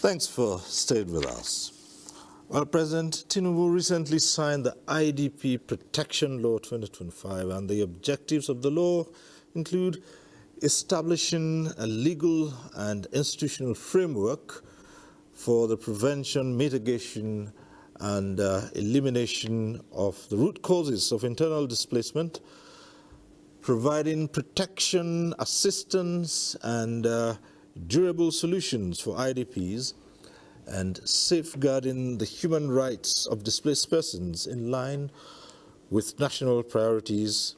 Thanks for staying with us. Well, President Tinubu recently signed the IDP Protection Law 2025, and the objectives of the law include establishing a legal and institutional framework for the prevention, mitigation, and elimination of the root causes of internal displacement, providing protection, assistance, and durable solutions for IDPs, and safeguarding the human rights of displaced persons in line with national priorities.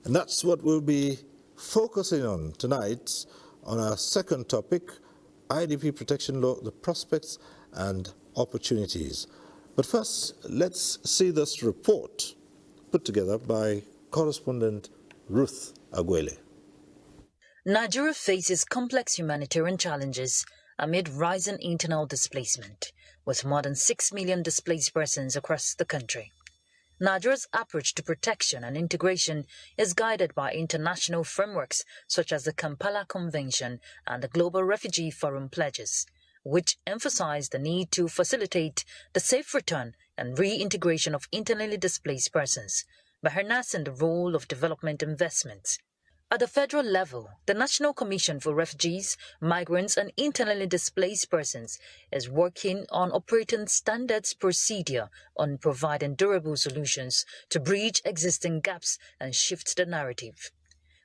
And that's what we'll be focusing on tonight on our second topic, IDP Protection Law, the prospects and opportunities. But first, let's see this report put together by correspondent Ruth Aguele. Nigeria faces complex humanitarian challenges amid rising internal displacement, with more than 6 million displaced persons across the country. Nigeria's approach to protection and integration is guided by international frameworks such as the Kampala Convention and the Global Refugee Forum pledges, which emphasize the need to facilitate the safe return and reintegration of internally displaced persons by harnessing the role of development investments. At the federal level, the National Commission for Refugees, Migrants and Internally Displaced Persons is working on operating standards procedure on providing durable solutions to bridge existing gaps and shift the narrative.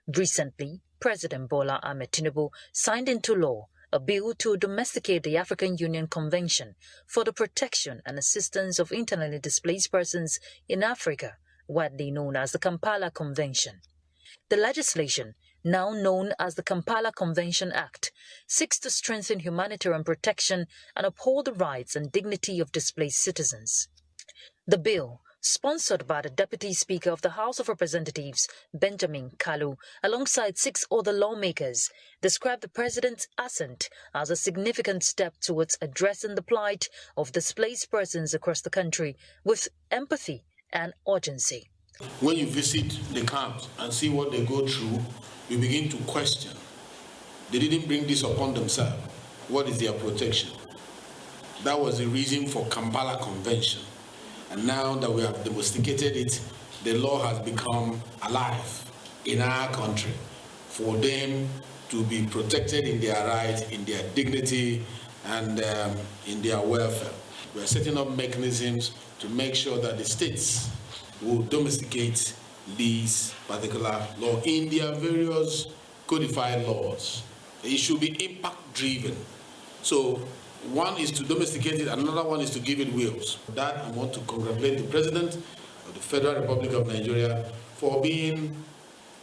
Recently, President Bola Ahmed Tinubu signed into law a bill to domesticate the African Union Convention for the Protection and Assistance of Internally Displaced Persons in Africa, widely known as the Kampala Convention. The legislation, now known as the Kampala Convention Act, seeks to strengthen humanitarian protection and uphold the rights and dignity of displaced citizens. The bill, sponsored by the Deputy Speaker of the House of Representatives, Benjamin Kalu, alongside 6 other lawmakers, described the President's assent as a significant step towards addressing the plight of displaced persons across the country with empathy and urgency. When you visit the camps and see what they go through, you begin to question. They didn't bring this upon themselves. What is their protection? That was the reason for Kampala Convention. And now that we have domesticated it, the law has become alive in our country for them to be protected in their rights, in their dignity, and in their welfare. We are setting up mechanisms to make sure that the states will domesticate these particular laws in their various codified laws. It should be impact-driven. So one is to domesticate it, another one is to give it wheels. That I want to congratulate the President of the Federal Republic of Nigeria for being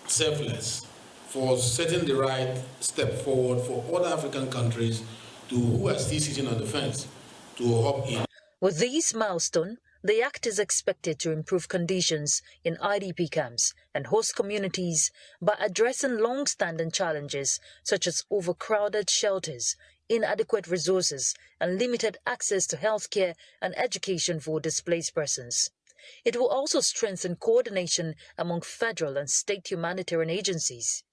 selfless, for setting the right step forward for other African countries who are still sitting on the fence to hop in. With this milestone, the Act is expected to improve conditions in IDP camps and host communities by addressing long-standing challenges such as overcrowded shelters, inadequate resources, and limited access to healthcare and education for displaced persons. It will also strengthen coordination among federal and state humanitarian agencies.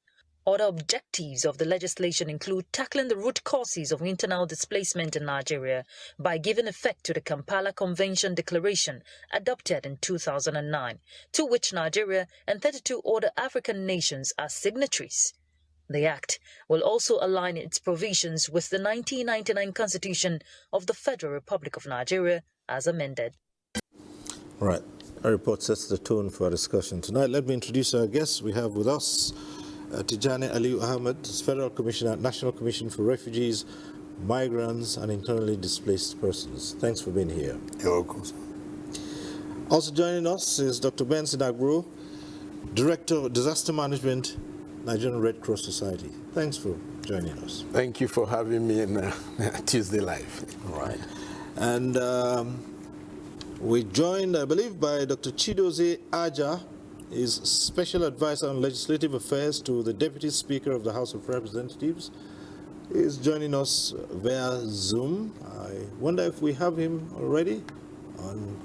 Other objectives of the legislation include tackling the root causes of internal displacement in Nigeria by giving effect to the Kampala Convention Declaration adopted in 2009, to which Nigeria and 32 other African nations are signatories. The Act will also align its provisions with the 1999 Constitution of the Federal Republic of Nigeria as amended. Right. Our report sets the tone for our discussion tonight. Let me introduce our guests. We have with us Tijani Aliu Ahmed, Federal Commissioner, National Commission for Refugees, Migrants and Internally Displaced Persons. Thanks for being here. You're welcome, sir. Also joining us is Dr. Ben Sinagro, Director of Disaster Management, Nigerian Red Cross Society. Thanks for joining us. Thank you for having me in Tuesday Live. All right. And we're joined, I believe, by Dr. Chidozie Aja, is Special Advisor on Legislative Affairs to the Deputy Speaker of the House of Representatives. He is joining us via Zoom. I wonder if we have him already on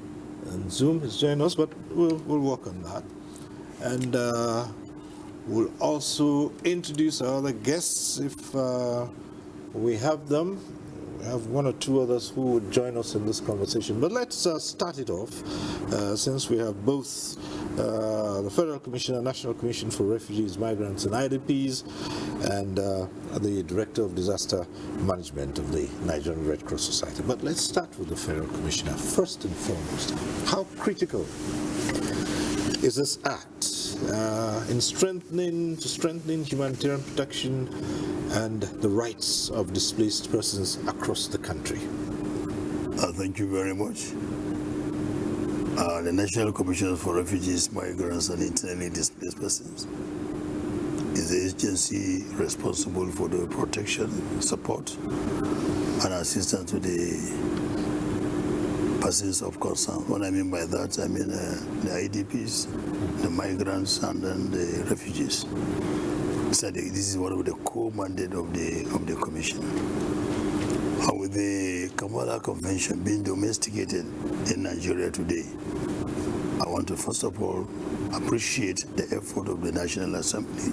Zoom. He's joining us, but we'll work on that. And we'll also introduce our other guests if we have them. We have one or two others who would join us in this conversation. But let's start it off, since we have both the Federal Commissioner, National Commission for Refugees, Migrants and IDPs, and the Director of Disaster Management of the Nigerian Red Cross Society. But let's start with the Federal Commissioner. First and foremost, how critical is this act in strengthening humanitarian protection and the rights of displaced persons across the country? Thank you very much. The National Commission for Refugees, Migrants and Internally Displaced Persons is the agency responsible for the protection, support, and assistance to the persons of concern. What I mean by that, I mean the IDPs, the migrants, and then the refugees. So this is one of the core mandate of the Commission. With the Kampala Convention being domesticated in Nigeria today, I want to first of all appreciate the effort of the National Assembly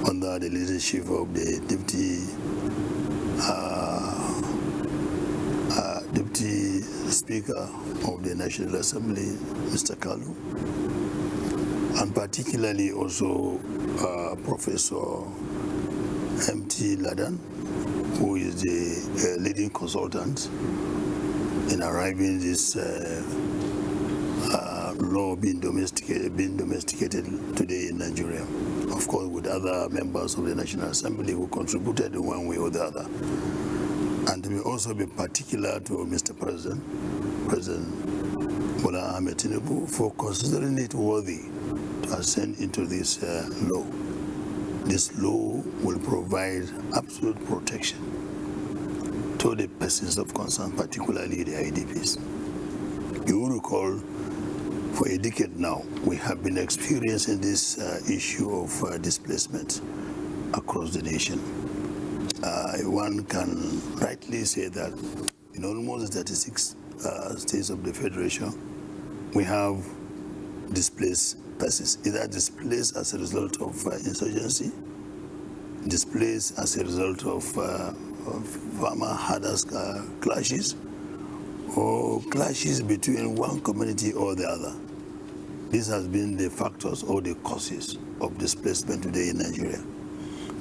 under the leadership of the Deputy Speaker of the National Assembly, Mr. Kalu, and particularly also Professor M.T. Ladan, who is the leading consultant in arriving this law being domesticated today in Nigeria. Of course, with other members of the National Assembly who contributed in one way or the other. And we also be particular to Mr. President Bola Ahmed Tinubu for considering it worthy to ascend into this law. This law will provide absolute protection to the persons of concern, particularly the IDPs. You will recall, for a decade now, we have been experiencing this issue of displacement across the nation. One can rightly say that in almost 36 states of the Federation, we have displaced persons, either displaced as a result of insurgency, displaced as a result of farmer-herders clashes, or clashes between one community or the other. These has been the factors or the causes of displacement today in Nigeria.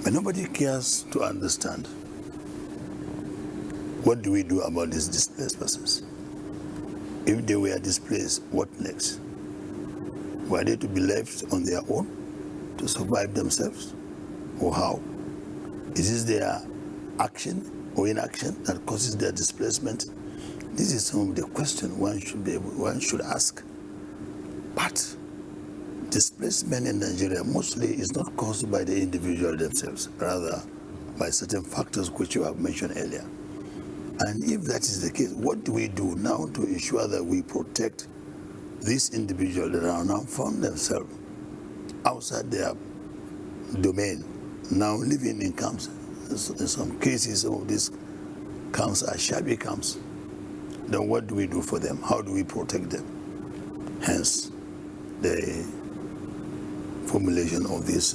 But nobody cares to understand, what do we do about these displaced persons? If they were displaced, what next? Were they to be left on their own to survive themselves, or how? Is this their action or inaction that causes their displacement? This is some of the questions one should ask. But displacement in Nigeria mostly is not caused by the individual themselves, rather by certain factors which you have mentioned earlier. And if that is the case, what do we do now to ensure that we protect these individuals that are now found themselves outside their domain, now living in camps? In some cases, some of these camps are shabby camps. Then what do we do for them? How do we protect them? Hence, the formulation of this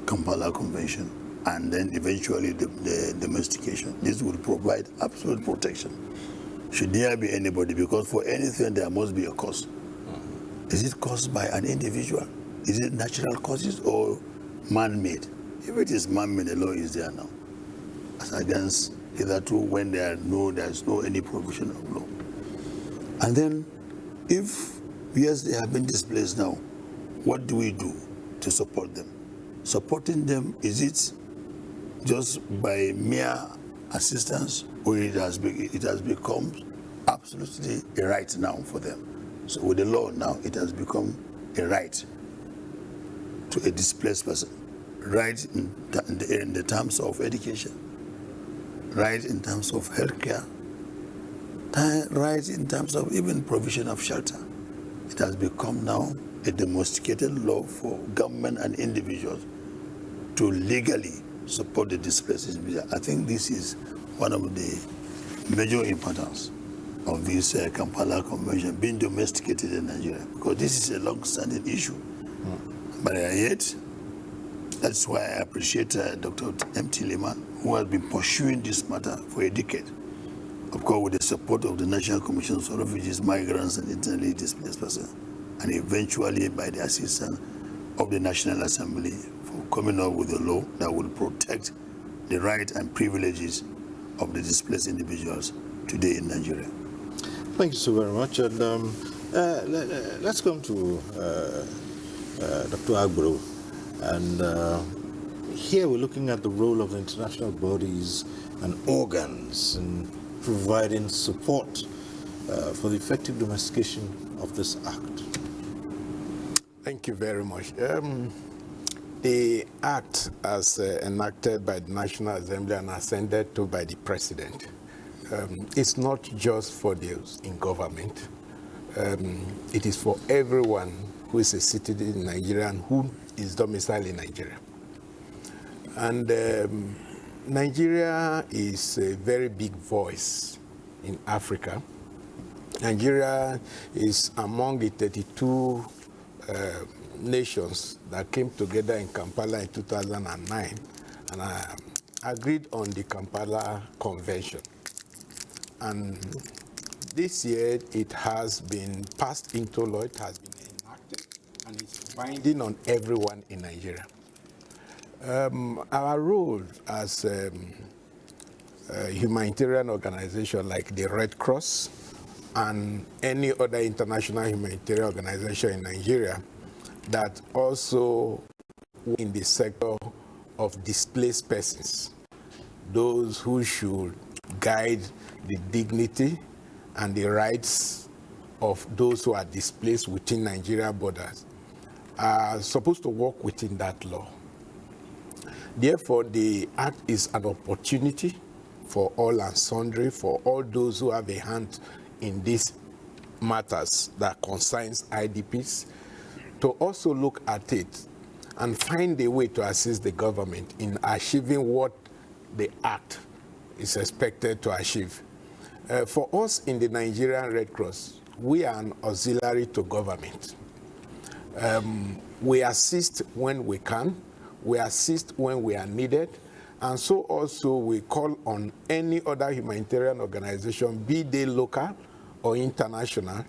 Kampala Convention, and then eventually the domestication. This will provide absolute protection. Should there be anybody, because for anything there must be a cause. Is it caused by an individual? Is it natural causes or man-made? If it is man-made, the law is there now. As against hitherto when there's no any provision of law. And then, if yes, they have been displaced now, what do we do to support them? Supporting them, is it just by mere assistance, or it has become absolutely a right now for them? So with the law now, it has become a right to a displaced person, right in the terms of education, right in terms of healthcare, right in terms of even provision of shelter. It has become now a domesticated law for government and individuals to legally support the displaced individuals. I think this is one of the major importance of this Kampala Convention being domesticated in Nigeria, because this is a long-standing issue. But yet, That's why I appreciate Dr. M.T. Lehman, who has been pursuing this matter for a decade. Of course, with the support of the National Commission for Refugees, Migrants, and Internally Displaced Persons, and eventually by the assistance of the National Assembly for coming up with a law that will protect the rights and privileges of the displaced individuals today in Nigeria. Thank you so very much. And let's come to Dr. Agbro. And here we're looking at the role of international bodies and organs in providing support for the effective domestication of this act. Thank you very much. The act, as enacted by the National Assembly and ascended to by the President, it's not just for those in government. It is for everyone who is a citizen in Nigeria and who is domiciled in Nigeria. And Nigeria is a very big voice in Africa. Nigeria is among the 32 nations that came together in Kampala in 2009 and agreed on the Kampala Convention. And this year it has been passed into law, it has been enacted, and it's binding on everyone in Nigeria. Our role as a humanitarian organization like the Red Cross and any other international humanitarian organization in Nigeria that also in the sector of displaced persons, those who should guide the dignity and the rights of those who are displaced within Nigeria borders, are supposed to work within that law. Therefore, the act is an opportunity for all and sundry, for all those who have a hand in these matters that concerns IDPs, to also look at it and find a way to assist the government in achieving what the act is expected to achieve. For us in the Nigerian Red Cross, we are an auxiliary to government. We assist when we can, we assist when we are needed, and so also we call on any other humanitarian organization, be they local or international,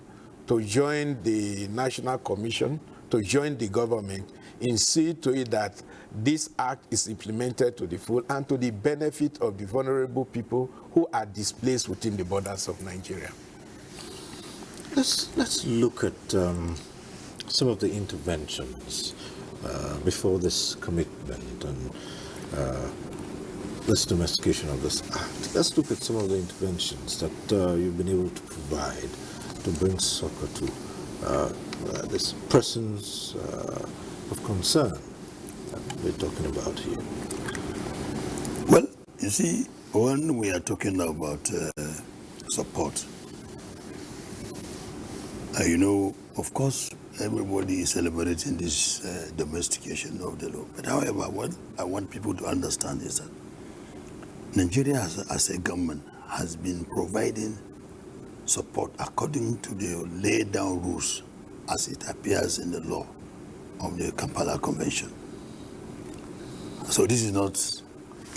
to join the National Commission, to join the government in seeing to it that this act is implemented to the full and to the benefit of the vulnerable people who are displaced within the borders of Nigeria. Let's look at some of the interventions before this commitment and this domestication of this act. Let's look at some of the interventions that you've been able to provide to bring succor to these persons of concern that we're talking about here. Well, you see, when we are talking about support, you know, of course, everybody is celebrating this domestication of the law. But however, what I want people to understand is that Nigeria as a government has been providing support according to the laid down rules as it appears in the law of the Kampala Convention. So this is not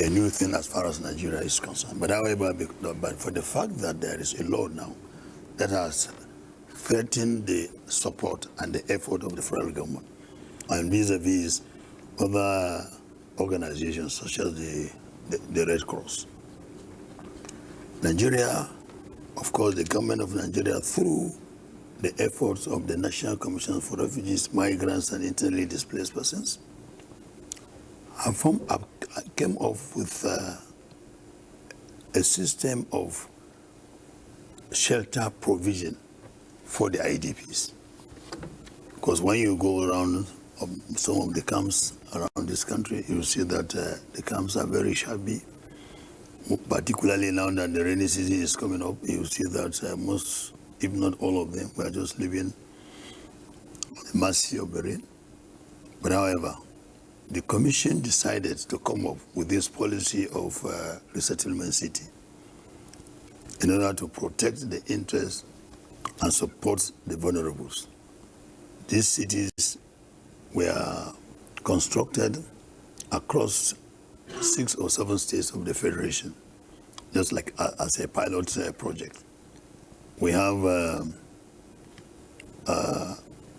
a new thing as far as Nigeria is concerned. But however, but for the fact that there is a law now that has threatened the support and the effort of the federal government and vis-a-vis other organizations such as the Red Cross. Nigeria, of course, the government of Nigeria, through the efforts of the National Commission for Refugees, Migrants, and Internally Displaced Persons, came up with a system of shelter provision for the IDPs. Because when you go around some of the camps around this country, you see that the camps are very shabby. Particularly now that the rainy season is coming up, you see that most, if not all of them, were just living on the mercy of the rain. But however, the Commission decided to come up with this policy of resettlement city in order to protect the interests and support the vulnerables. These cities were constructed across 6 or 7 states of the Federation, just like as a pilot project. We have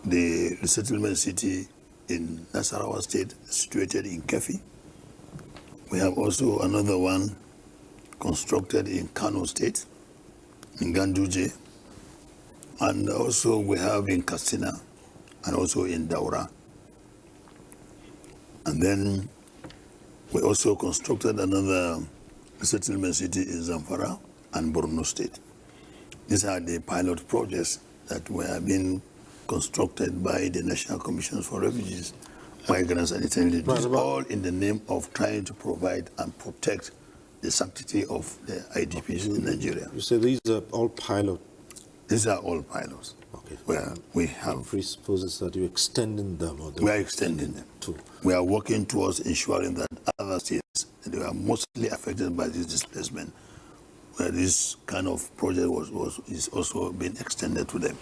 the resettlement city in Nasarawa State, situated in Kefi. We have also another one constructed in Kano State, in Ganduje, and also we have in Katsina, and also in Daura. And then we also constructed another resettlement city in Zamfara and Borno State. These are the pilot projects that were being constructed by the National Commission for Refugees, Migrants and Internally, all in the name of trying to provide and protect the sanctity of the IDPs in Nigeria. You say these are all pilot? These are all pilots. Okay. Where we have... presupposes that you're extending them? Or we are extending them. Too. We are working towards ensuring that other states, they are mostly affected by this displacement, where this kind of project is also being extended to them.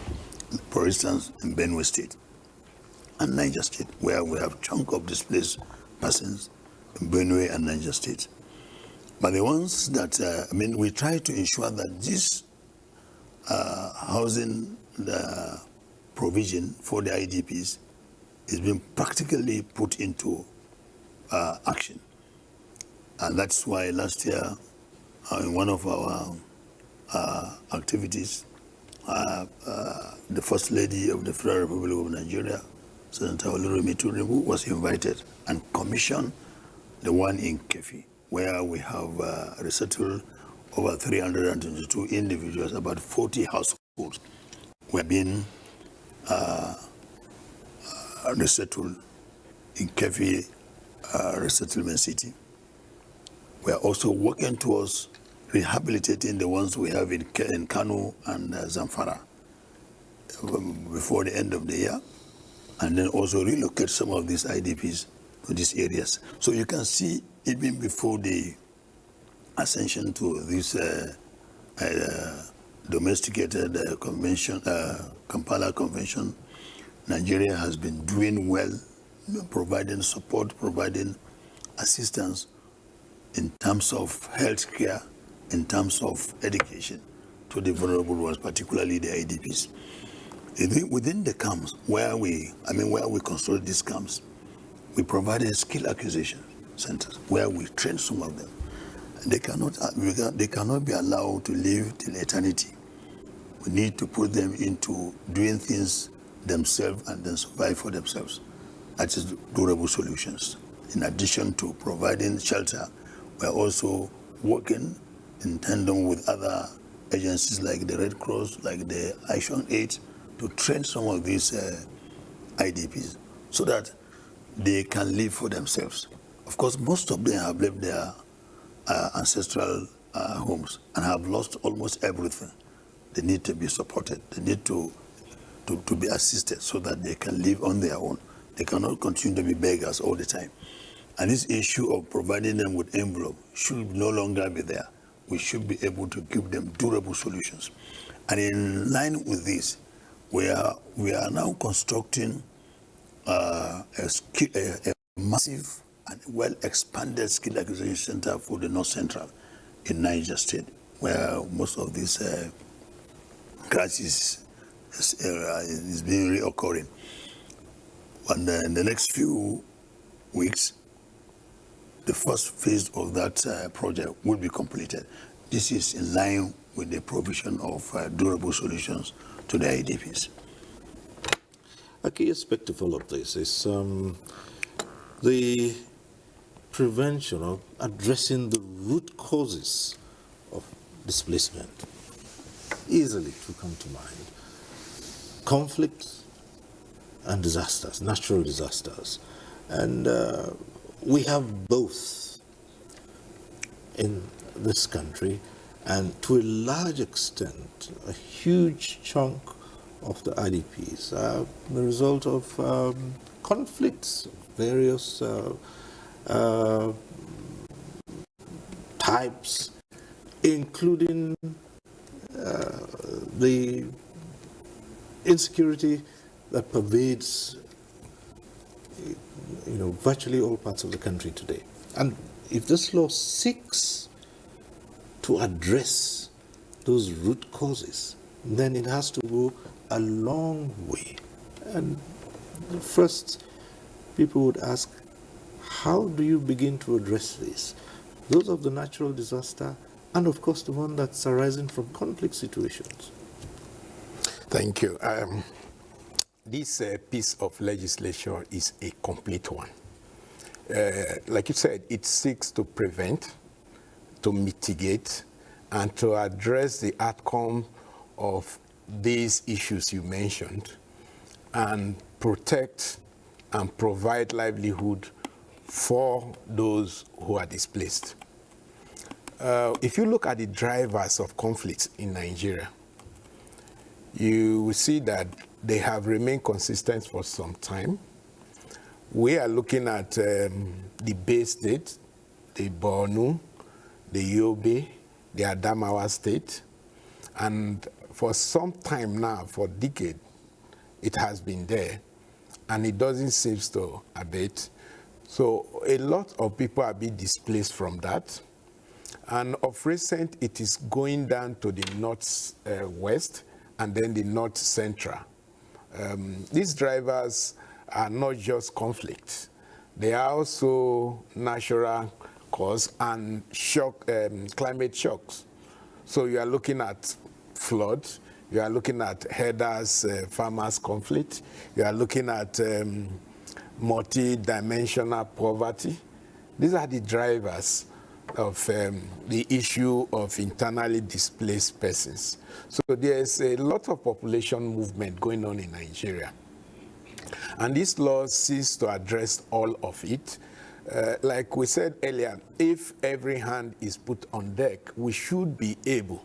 For instance, in Benue State and Niger State, where we have a chunk of displaced persons in Benue and Niger State. But the ones that, we try to ensure that this housing provision for the IDPs is being practically put into action. And that's why last year, in one of our activities, the First Lady of the Federal Republic of Nigeria, Senator Oluremi Tinubu, was invited and commissioned the one in Kefi, where we have resettled over 322 individuals, about 40 households were being resettled in Kefi resettlement city. We are also working towards rehabilitating the ones we have in Kano and Zamfara before the end of the year, and then also relocate some of these IDPs to these areas. So you can see, even before the ascension to this domesticated convention, Kampala Convention, Nigeria has been doing well, providing support, providing assistance in terms of health care, in terms of education to the vulnerable ones, particularly the IDPs. Within the camps where we construct these camps, we provided skill acquisition centers where we train some of them. They cannot be allowed to live till eternity. We need to put them into doing things themselves and then survive for themselves. That is durable solutions. In addition to providing shelter, we're also working in tandem with other agencies like the Red Cross, like the Action Aid, to train some of these IDPs so that they can live for themselves. Of course, most of them have left their ancestral homes and have lost almost everything. They need to be supported. They need to be assisted so that they can live on their own. They cannot continue to be beggars all the time. And this issue of providing them with envelope should no longer be there. We should be able to give them durable solutions. And in line with this, we are now constructing a massive and well-expanded skill acquisition center for the North Central in Niger State, where most of this crisis is being reoccurring. And in the next few weeks, the first phase of that project will be completed. This is in line with the provision of durable solutions to the IDPs. A key aspect of all of this is the prevention of addressing the root causes of displacement. Easily to come to mind. Conflicts and disasters, natural disasters. And we have both in this country, and to a large extent, a huge chunk of the IDPs are the result of conflicts of various types, including the insecurity that pervades virtually all parts of the country today. And if this law seeks to address those root causes, then it has to go a long way. And first, people would ask, how do you begin to address this? Those of the natural disaster, and of course the one that's arising from conflict situations. Thank you. This piece of legislation is a complete one. Like you said, it seeks to prevent, to mitigate, and to address the outcome of these issues you mentioned, and protect and provide livelihood for those who are displaced. If you look at the drivers of conflicts in Nigeria, you will see that they have remained consistent for some time. We are looking at the Bay State, the Borno, the Yobe, the Adamawa State, and for some time now, for decades, it has been there, and it doesn't seem to abate. So a lot of people are being displaced from that. And of recent, it is going down to the north-west and then the north-central. These drivers are not just conflict. They are also natural cause and climate shocks. So you are looking at flood, you are looking at herders, farmers conflict, you are looking at multi-dimensional poverty. These are the drivers of the issue of internally displaced persons. So there's a lot of population movement going on in Nigeria. And this law seeks to address all of it. Like we said earlier, if every hand is put on deck, we should be able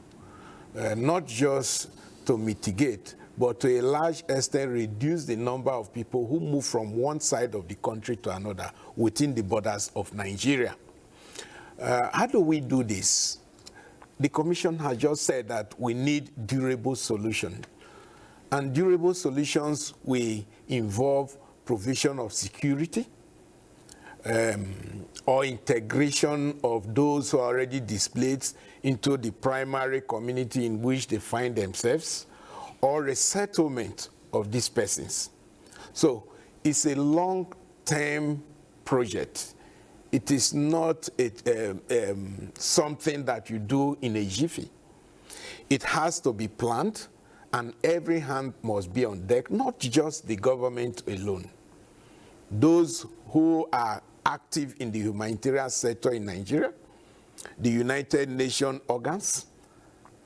not just to mitigate, but to a large extent reduce the number of people who move from one side of the country to another within the borders of Nigeria. How do we do this? The Commission has just said that we need durable solutions. And durable solutions will involve provision of security, or integration of those who are already displaced into the primary community in which they find themselves, or resettlement of these persons. So it's a long-term project. It is not something that you do in a jiffy. It has to be planned, and every hand must be on deck, not just the government alone. Those who are active in the humanitarian sector in Nigeria, the United Nations organs,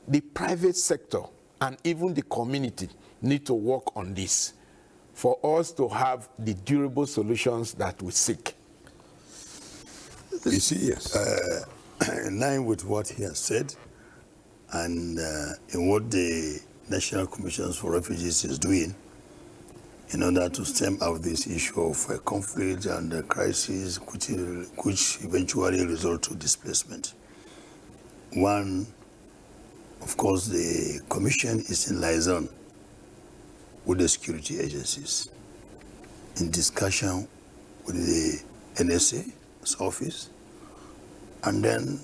the private sector, and even the community need to work on this for us to have the durable solutions that we seek. You see, yes. In line with what he has said, and in what the National Commission for Refugees is doing, in order to stem out this issue of conflict and crisis, which eventually result to displacement. One, of course, the Commission is in liaison with the security agencies, in discussion with the NSA's office, and then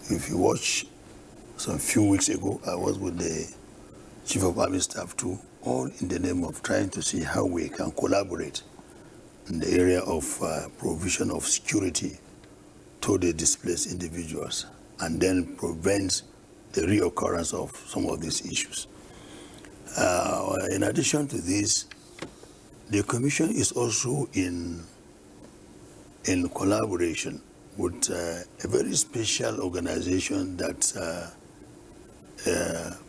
if you watch some few weeks ago, I was with the Chief of Army Staff too, all in the name of trying to see how we can collaborate in the area of provision of security to the displaced individuals, and then prevent the reoccurrence of some of these issues. In addition to this, the Commission is also in collaboration with a very special organization that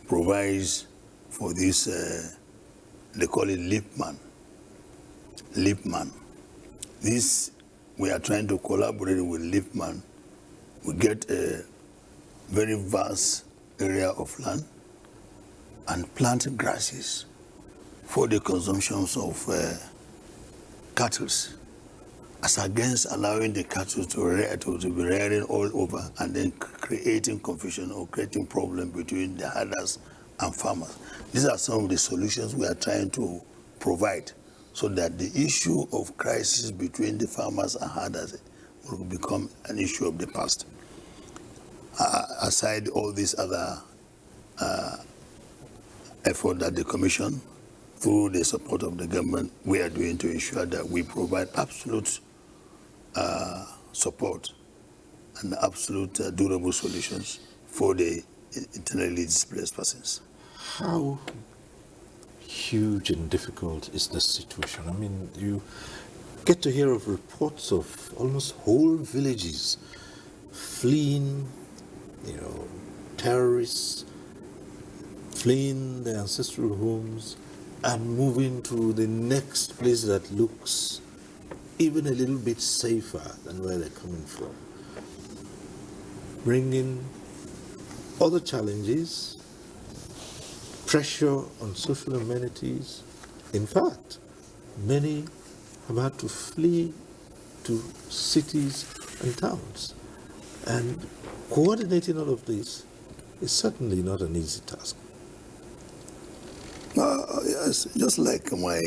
provides for this, they call it LIPMAN. This, we are trying to collaborate with LIPMAN. We get a very vast area of land and plant grasses for the consumptions of cattle, as against allowing the cattle to be rearing all over and then creating confusion or creating problem between the herders and farmers. These are some of the solutions we are trying to provide so that the issue of crisis between the farmers and herders will become an issue of the past. Aside all these other effort that the Commission, through the support of the government, we are doing to ensure that we provide absolute support and absolute durable solutions for the internally displaced persons. How huge and difficult is this situation? I mean, you get to hear of reports of almost whole villages fleeing, terrorists fleeing their ancestral homes and moving to the next place that looks even a little bit safer than where they're coming from, bringing other challenges, pressure on social amenities. In fact, many have had to flee to cities and towns. And coordinating all of this is certainly not an easy task. Yes, just like my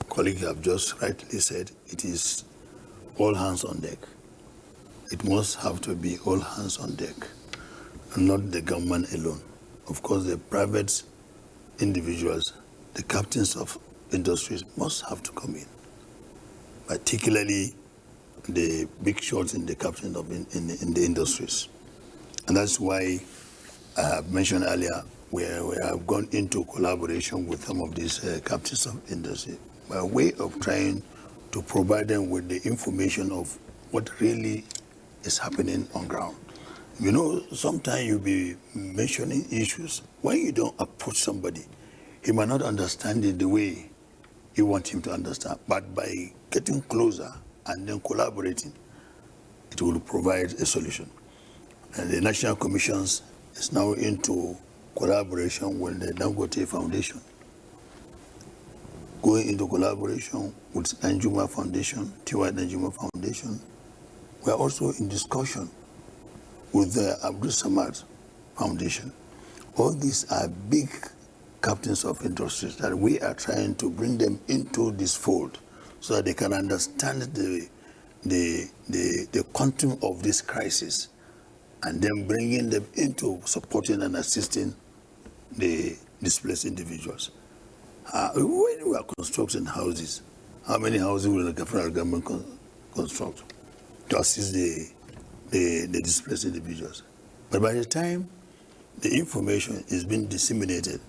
colleague have just rightly said, it is all hands on deck. It must have to be all hands on deck, and not the government alone. Of course, the private individuals, the captains of industries must have to come in, particularly the big shots in the captain of in the industries. And that's why I have mentioned earlier where we have gone into collaboration with some of these captains of industry by way of trying to provide them with the information of what really is happening on ground. Sometimes you'll be mentioning issues. When you don't approach somebody, he might not understand it the way you want him to understand. But by getting closer and then collaborating, it will provide a solution. And the National Commissions is now into collaboration with the Dangote Foundation, going into collaboration with Nanjuma Foundation, T.Y. Nanjuma Foundation. We are also in discussion with the Abdul Samad Foundation. All these are big captains of industries that we are trying to bring them into this fold so that they can understand the quantum of this crisis, and then bringing them into supporting and assisting the displaced individuals. When we are constructing houses, how many houses will the federal government construct to assist the displaced individuals? But by the time the information is being disseminated,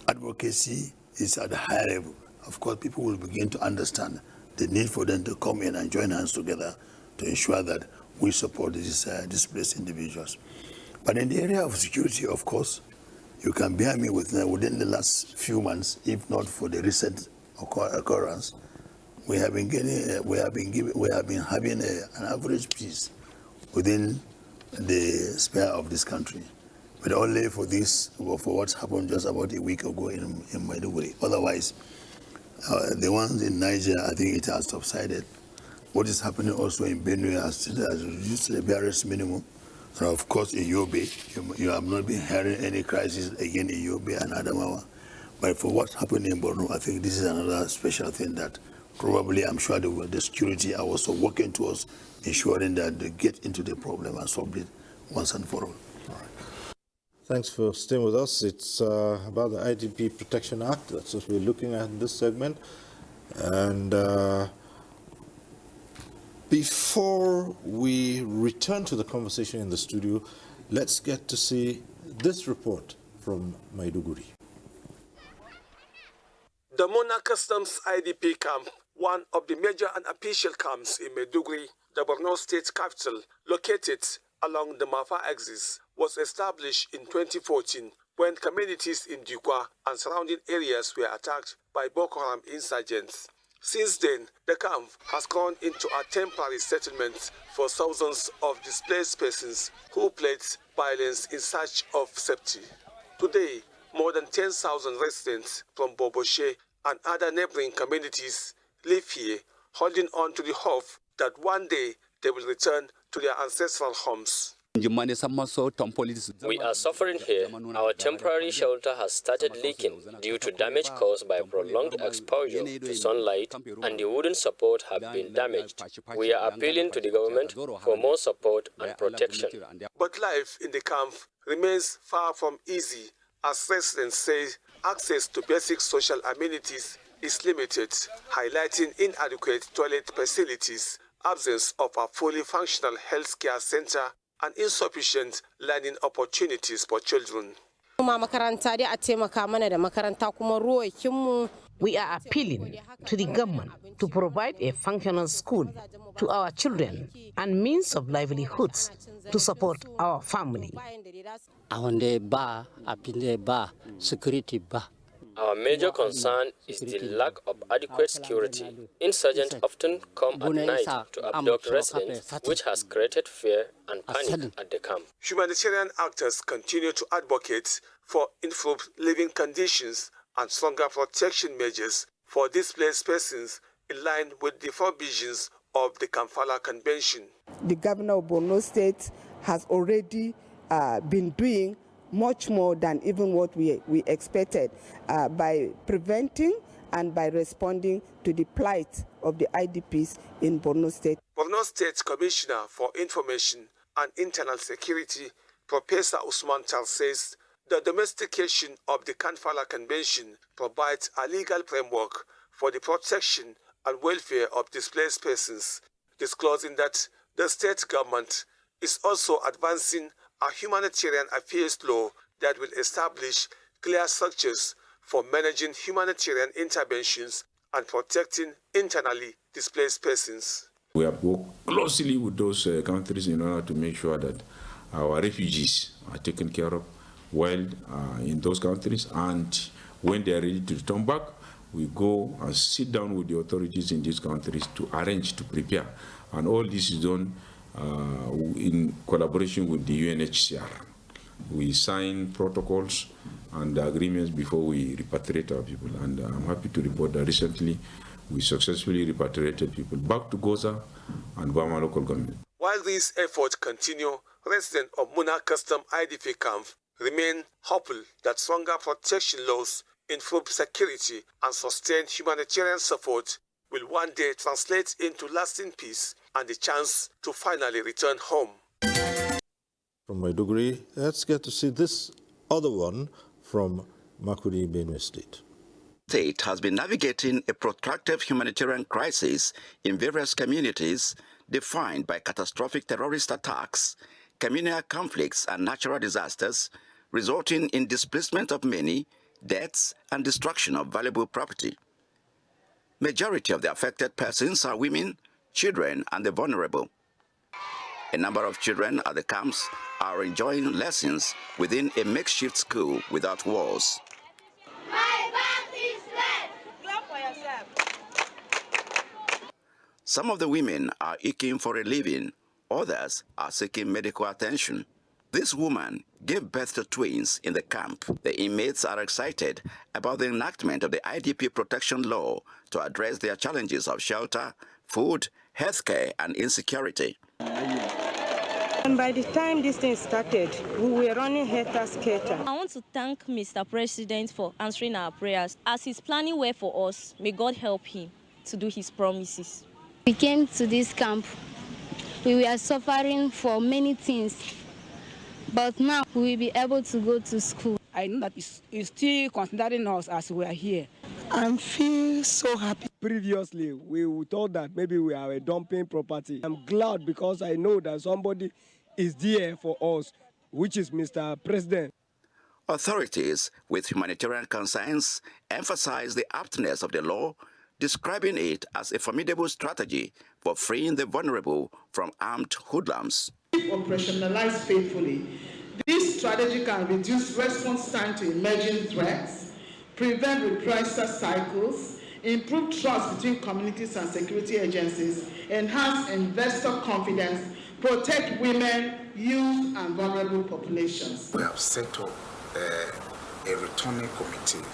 advocacy is at a high level. Of course, people will begin to understand the need for them to come in and join hands together to ensure that we support these displaced individuals. But in the area of security, of course, you can bear me with within the last few months, if not for the recent occurrence, we have been having an average peace within the sphere of this country, but only for what's happened just about a week ago in Maiduguri. Otherwise, the ones in Niger, I think it has subsided. What is happening also in Benue has reduced the barest minimum. And of course, in Yobe, you have not been hearing any crisis again in Yobe and Adamawa. But for what's happening in Borno, I think this is another special thing that probably, I'm sure the security are also working towards ensuring that they get into the problem and solve it once and for all. Thanks for staying with us. It's about the IDP Protection Act. That's what we're looking at in this segment. And before we return to the conversation in the studio, let's get to see this report from Maiduguri. The Mona Customs IDP camp, one of the major unofficial camps in Maiduguri, the Borno state capital, located along the Mafa axis, was established in 2014 when communities in Dukwa and surrounding areas were attacked by Boko Haram insurgents. Since then, the camp has gone into a temporary settlement for thousands of displaced persons who fled violence in search of safety. Today, more than 10,000 residents from Boboshe and other neighboring communities live here, holding on to the hope that one day they will return to their ancestral homes. We are suffering here. Our temporary shelter has started leaking due to damage caused by prolonged exposure to sunlight, and the wooden support have been damaged. We are appealing to the government for more support and protection. But life in the camp remains far from easy, as residents say access to basic social amenities is limited, highlighting inadequate toilet facilities, absence of a fully functional healthcare center, and insufficient learning opportunities for children. We are appealing to the government to provide a functional school to our children and means of livelihoods to support our family. Our major concern is the lack of adequate security. Insurgents often come at night to abduct residents, which has created fear and panic at the camp. Humanitarian actors continue to advocate for improved living conditions and stronger protection measures for displaced persons in line with the provisions of the Kampala Convention. The governor of Borno State has already been doing much more than even what we expected by preventing and by responding to the plight of the IDPs in Borno State. Borno State Commissioner for Information and Internal Security, Professor Usman Tal, says the domestication of the Kampala Convention provides a legal framework for the protection and welfare of displaced persons, disclosing that the state government is also advancing a humanitarian affairs law that will establish clear structures for managing humanitarian interventions and protecting internally displaced persons. We have worked closely with those countries in order to make sure that our refugees are taken care of well in those countries, and when they are ready to return back, we go and sit down with the authorities in these countries to arrange, to prepare, and all this is done in collaboration with the UNHCR. We sign protocols and agreements before we repatriate our people, and I'm happy to report that recently we successfully repatriated people back to Goza and Bama local government. While these efforts continue, residents of Muna Custom IDP camp remain hopeful that stronger protection laws, improved security, and sustained humanitarian support will one day translate into lasting peace and the chance to finally return home. From Maiduguri, let's get to see this other one from Makudi, Benue State. The state has been navigating a protracted humanitarian crisis in various communities defined by catastrophic terrorist attacks, communal conflicts, and natural disasters, resulting in displacement of many, deaths, and destruction of valuable property. Majority of the affected persons are women, children, and the vulnerable. A number of children at the camps are enjoying lessons within a makeshift school without walls. My back is red. Clap for yourself. Some of the women are eking for a living, others are seeking medical attention. This woman gave birth to twins in the camp. The inmates are excited about the enactment of the IDP protection law to address their challenges of shelter, food, healthcare, and insecurity. And by the time this thing started, we were running helter-skelter. I want to thank Mr. President for answering our prayers. As he's planning well for us, may God help him to do his promises. We came to this camp. We were suffering for many things, but now we will be able to go to school. I know that it's still considering us as we are here. I feel so happy. Previously, we thought that maybe we are a dumping property. I'm glad because I know that somebody is there for us, which is Mr. President. Authorities with humanitarian concerns emphasize the aptness of the law, describing it as a formidable strategy for freeing the vulnerable from armed hoodlums. If operationalized faithfully, this strategy can reduce response time to emerging threats, prevent reprisal cycles, improve trust between communities and security agencies, enhance investor confidence, protect women, youth, and vulnerable populations. We have set up a returning committee.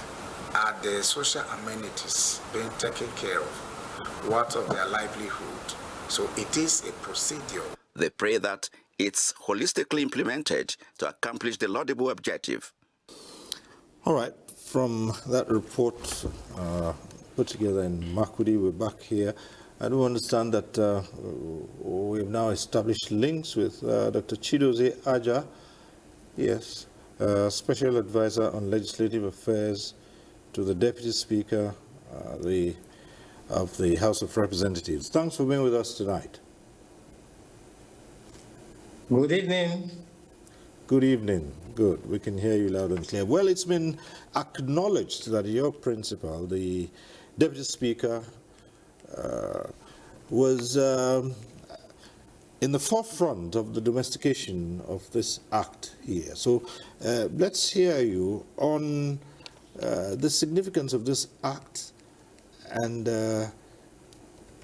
Are the social amenities being taken care of? What of their livelihood? So it is a procedure. They pray that it's holistically implemented to accomplish the laudable objective. All right, from that report put together in Makurdi, we're back here. I do understand that we've now established links with Dr. Chidozie Aja, yes, Special Advisor on Legislative Affairs to the Deputy Speaker of the House of Representatives. Thanks for being with us tonight. Good evening. Good evening. Good. We can hear you loud and clear. Well, it's been acknowledged that your principal, the Deputy Speaker, was in the forefront of the domestication of this act here. So let's hear you on the significance of this act and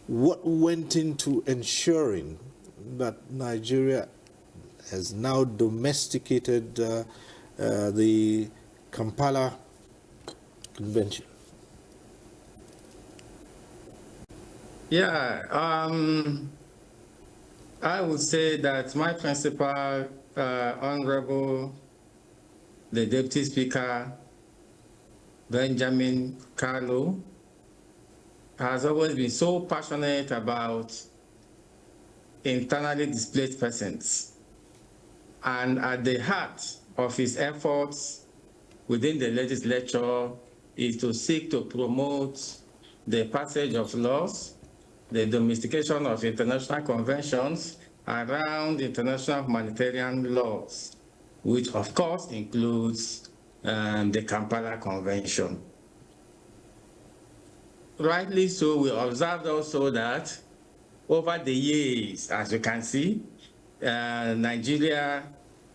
what went into ensuring that Nigeria has now domesticated the Kampala Convention. Yeah, I would say that my principal, Honorable, the Deputy Speaker, Benjamin Carlo, has always been so passionate about internally displaced persons. And at the heart of his efforts within the legislature is to seek to promote the passage of laws, the domestication of international conventions around international humanitarian laws, which of course includes the Kampala Convention. Rightly so, we observed also that over the years, as you can see, Nigeria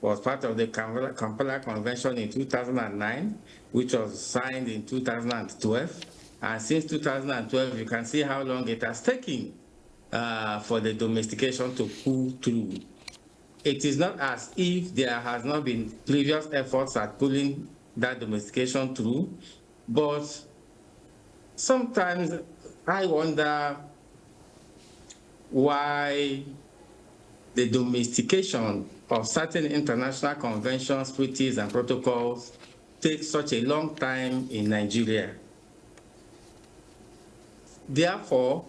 was part of the Kampala Convention in 2009, which was signed in 2012. And since 2012, you can see how long it has taken for the domestication to pull through. It is not as if there has not been previous efforts at pulling that domestication through, but sometimes I wonder why the domestication of certain international conventions, treaties, and protocols takes such a long time in Nigeria. Therefore,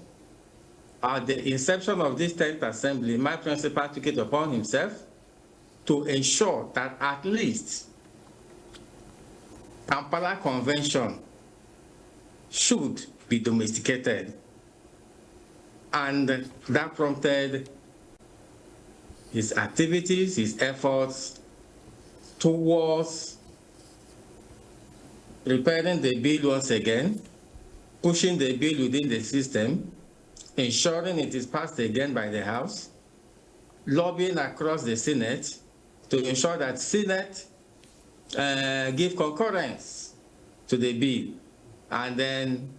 at the inception of this 10th Assembly, my principal took it upon himself to ensure that at least Kampala Convention should be domesticated. And that prompted his activities, his efforts towards repairing the bill once again, pushing the bill within the system, ensuring it is passed again by the House, lobbying across the Senate to ensure that Senate give concurrence to the bill, and then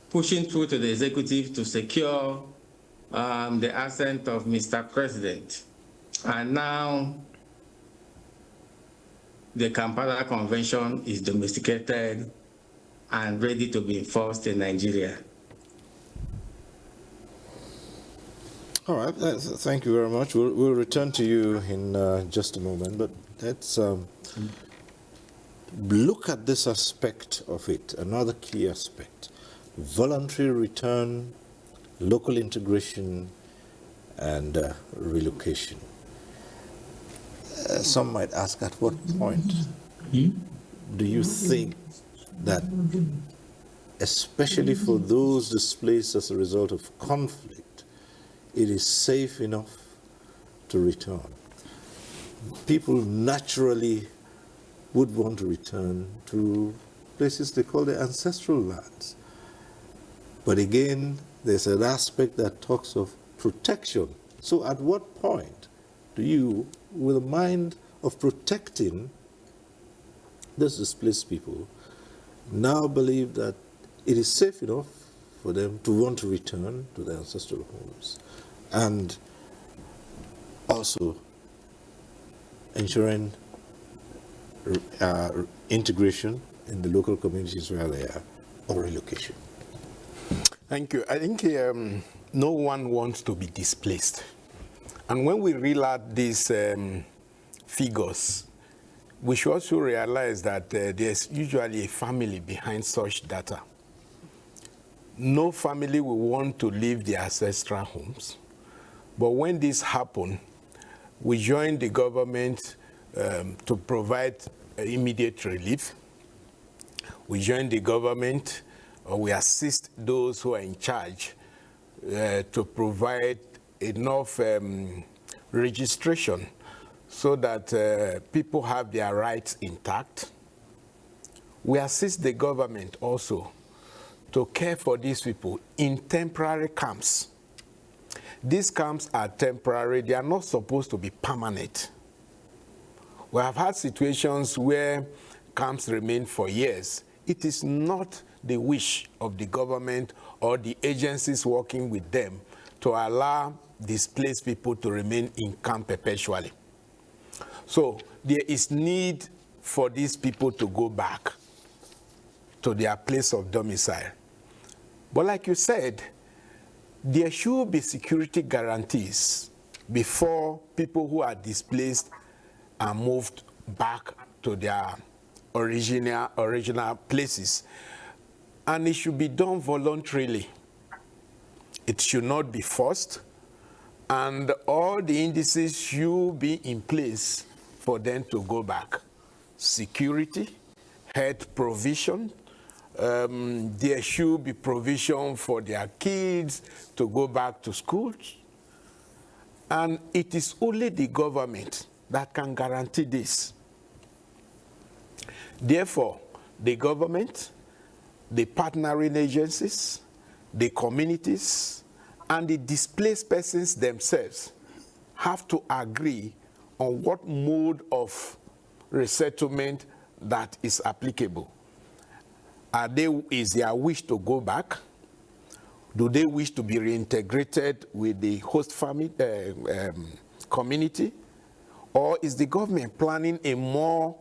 pushing through to the executive to secure the assent of Mr. President. And now the Kampala Convention is domesticated and ready to be enforced in Nigeria. All right, thank you very much. We'll return to you in just a moment, but let's look at this aspect of it, another key aspect: voluntary return, local integration, and relocation. Some might ask, at what point do you think that, especially for those displaced as a result of conflict, it is safe enough to return? People naturally would want to return to places they call their ancestral lands. But again, there's an aspect that talks of protection. So at what point do you, with a mind of protecting those displaced people, now believe that it is safe enough for them to want to return to their ancestral homes, and also ensuring integration in the local communities where they are, or relocation? Thank you. I think no one wants to be displaced. And when we reel out these figures, we should also realize that there's usually a family behind such data. No family will want to leave their ancestral homes. But when this happened, we joined the government to provide immediate relief. We joined the government, or we assist those who are in charge to provide enough registration so that people have their rights intact. We assist the government also to care for these people in temporary camps. These camps are temporary. They are not supposed to be permanent. We have had situations where camps remain for years. It is not the wish of the government or the agencies working with them to allow displaced people to remain in camp perpetually. So there is need for these people to go back to their place of domicile. But like you said, there should be security guarantees before people who are displaced are moved back to their original places. And it should be done voluntarily. It should not be forced. And all the indices should be in place for them to go back. Security, health provision, there should be provision for their kids to go back to schools. And it is only the government that can guarantee this. Therefore, the government, the partnering agencies, the communities, and the displaced persons themselves have to agree on what mode of resettlement that is applicable. Is their wish to go back? Do they wish to be reintegrated with the host family, community? Or is the government planning a more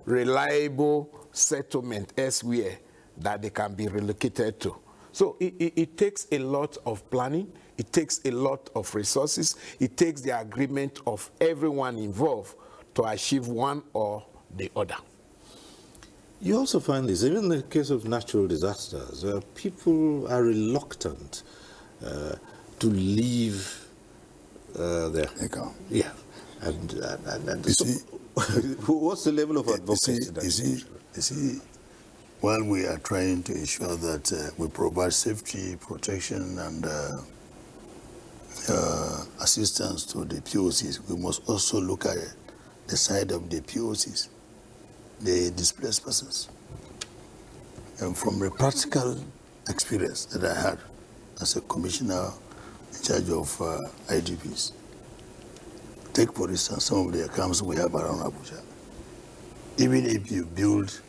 reliable settlement elsewhere that they can be relocated to? So it takes a lot of planning. It takes a lot of resources. It takes the agreement of everyone involved to achieve one or the other. You also find this, even in the case of natural disasters, people are reluctant to leave their... Yeah. And so, what's the level of advocacy? You see, while we are trying to ensure that we provide safety, protection, and assistance to the POCs, we must also look at the side of the POCs, the displaced persons. And from the practical experience that I had as a commissioner in charge of IDPs, take for instance some of the camps we have around Abuja. Even if you build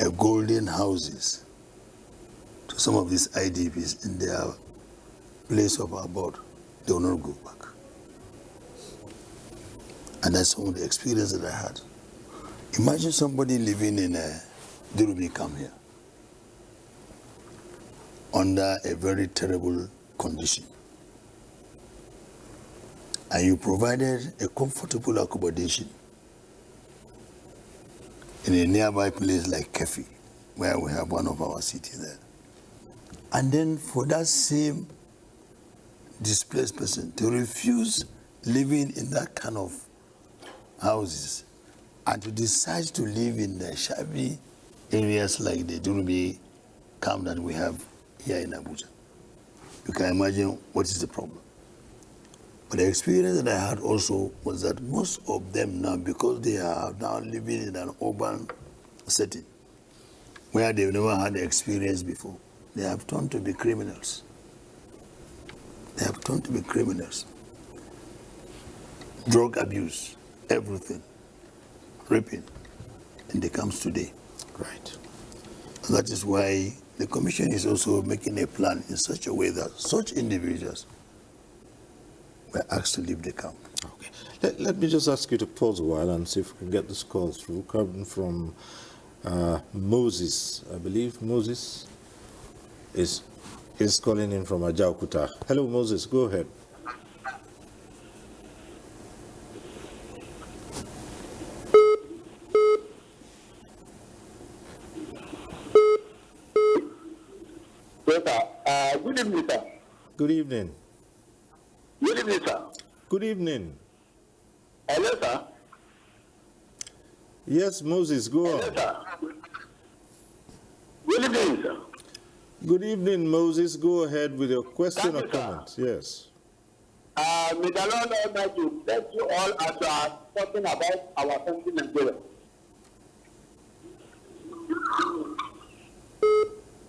a golden houses to some of these IDPs in their place of abode, they will not go back. And that's some of the experience that I had. Imagine somebody living in a Durumi camp here under a very terrible condition. And you provided a comfortable accommodation in a nearby place like Kefi, where we have one of our cities there. And then for that same displaced person to refuse living in that kind of houses and to decide to live in the shabby areas like the Durumi camp that we have here in Abuja. You can imagine what is the problem. But the experience that I had also was that most of them now, because they are now living in an urban setting where they've never had the experience before, they have turned to be criminals. They have turned to be criminals. Drug abuse, everything, raping, and they comes today. Right. And that is why the Commission is also making a plan in such a way that such individuals were asked to leave the camp. Okay. Let me just ask you to pause a while and see if we can get this call through. Coming from Moses, I believe Moses is is calling in from Ajaokuta. Hello, Moses, go ahead. Good evening, sir. Good evening. Good evening, sir. Good evening. Hello, sir. Yes, Moses, go on. Hello, sir. Good evening, sir. Good evening, Moses. Go ahead with your question or comment. Yes. May the Lord Almighty bless you all as you are talking about our country, Nigeria.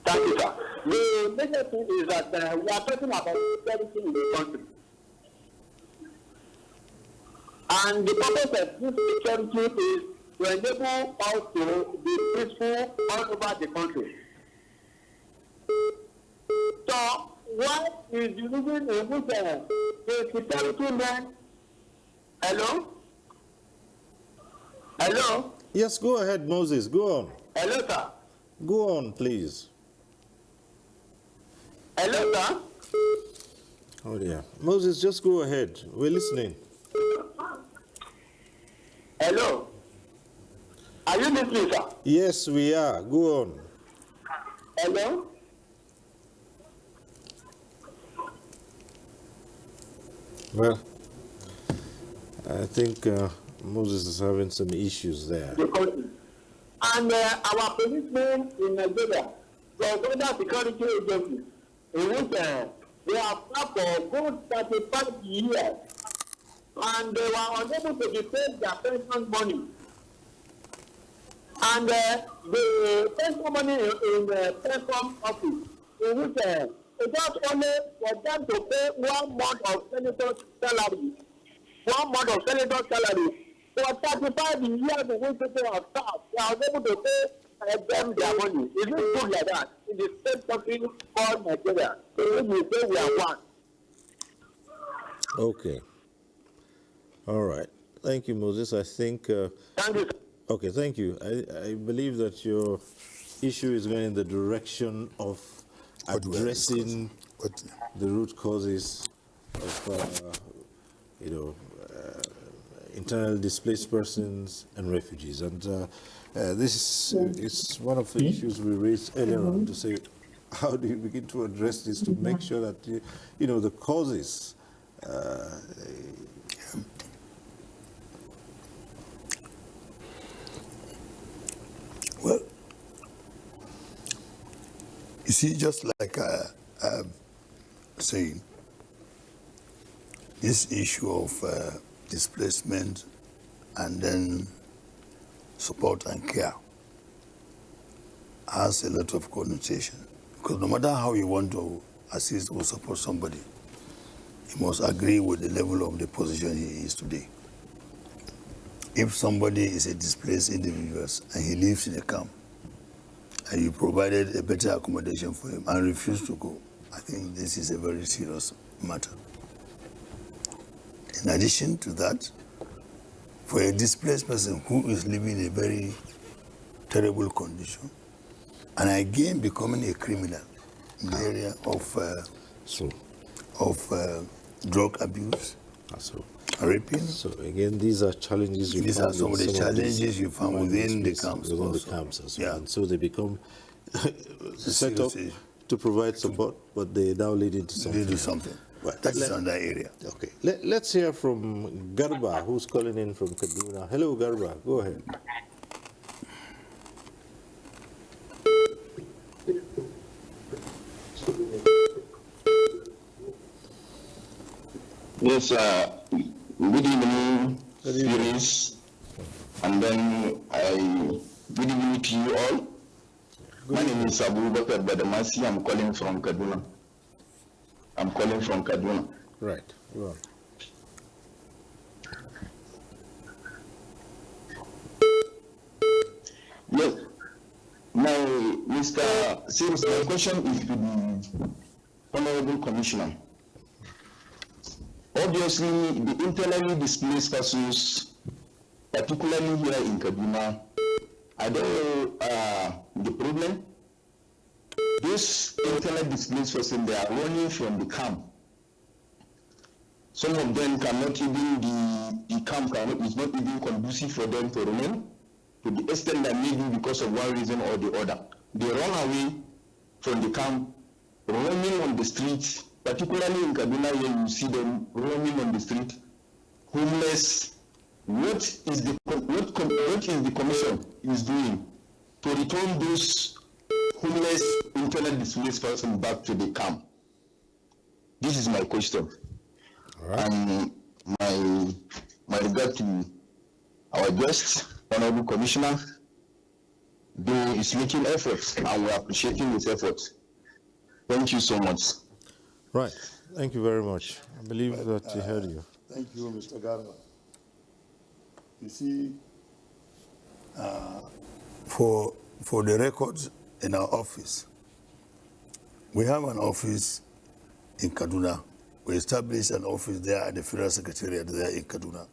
Thank you, sir. The major thing is that we are talking about security in the country. And the purpose of this security is to enable us to be peaceful all over the country. So, what is the reason in which the security men... Hello? Hello? Yes, go ahead, Moses. Go on. Hello, sir. Go on, please. Hello, sir. Oh, dear. Moses, just go ahead. We're listening. Hello. Are you listening, sir? Yes, we are. Go on. Hello? Well, I think Moses is having some issues there. And our policemen in Nigeria, the other security agencies, in which they have worked for good 35 years, and they were unable to defend their pension money. And the pension money in the pension office, in which it just only for them to pay 1 month of senator's salary. 1 month of senator's salary. For 35 years in which people have served, they are able to pay them their money. Is it good like that? In the same country called Nigeria, in which we say we are one. Okay. All right. Thank you, Moses. I think... Thank you. Okay, thank you. I believe that your issue is going in the direction of addressing the root causes of, internally displaced persons and refugees. And this is one of the issues we raised earlier on, to say, how do you begin to address this to make sure that, the causes... Well, you see, just like I'm saying, this issue of displacement and then support and care has a lot of connotation. Because no matter how you want to assist or support somebody, you must agree with the level of the position he is today. If somebody is a displaced individual and he lives in a camp, and you provided a better accommodation for him and refused to go, I think this is a very serious matter. In addition to that, for a displaced person who is living in a very terrible condition, and again becoming a criminal in the area of drug abuse, raping. So again, these are challenges you These found are some of the challenges you found within the camps. Within the camps as well. And so they become set up to provide support, but they now lead into something. They do something. Right. That is on that area. Okay. Let's hear from Garba, who's calling in from Kaduna. Hello, Garba. Go ahead. Yes, good evening, series, and then good evening to you all. My name is Abubakar Badamasi. I'm calling from Kaduna. Right. Go on. Yes. Mr. Series, my question is to the Honorable Commissioner. Obviously, the internally displaced persons, particularly here in Kaduna, I don't know the problem. those internally displaced persons, they are running from the camp. Some of them cannot even, the camp is not even conducive for them to remain, to the extent that maybe because of one reason or the other. They run away from the camp, roaming on the street, particularly in Kaduna, where you see them roaming on the street, homeless. What is the commission is doing to return those homeless, internally displaced persons back to the camp? This is my question. Right. And my regard to our guest, Honorable Commissioner, who is making efforts, and we're appreciating his efforts. Thank you so much. Right. Thank you very much. I believe that he heard you. Thank you, Mr. Garba. You see, for the records in our office, we have an office in Kaduna. We established an office there at the Federal Secretariat there in Kaduna.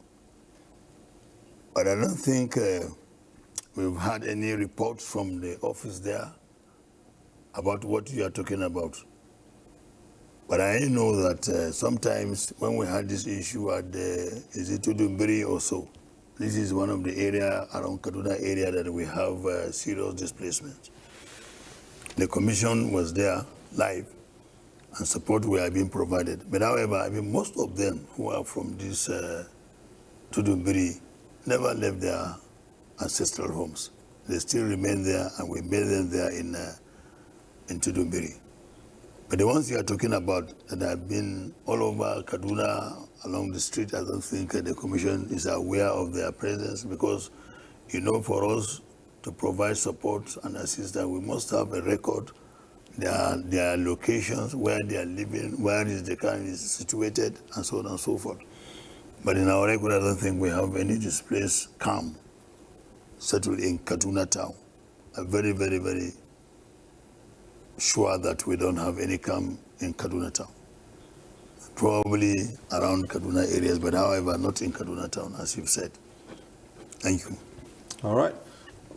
But I don't think we've had any reports from the office there about what you are talking about. But I know that sometimes when we had this issue at the Tudunbiri or so, this is one of the area around Kaduna area that we have serious displacement. The commission was there live, and support were being provided. But however, I mean, most of them who are from this Tudunbiri never left their ancestral homes. They still remain there, and we made them there in Tudunbiri. But the ones you are talking about that have been all over Kaduna, along the street, I don't think the commission is aware of their presence, because, you know, for us to provide support and assistance, we must have a record, their locations, where they are living, where is the camp is situated, and so on and so forth. But in our record, I don't think we have any displaced camp settled in Kaduna town. I'm very, very, very sure that we don't have any camp in Kaduna town. Probably around Kaduna areas, but however, not in Kaduna town, as you've said. Thank you. All right.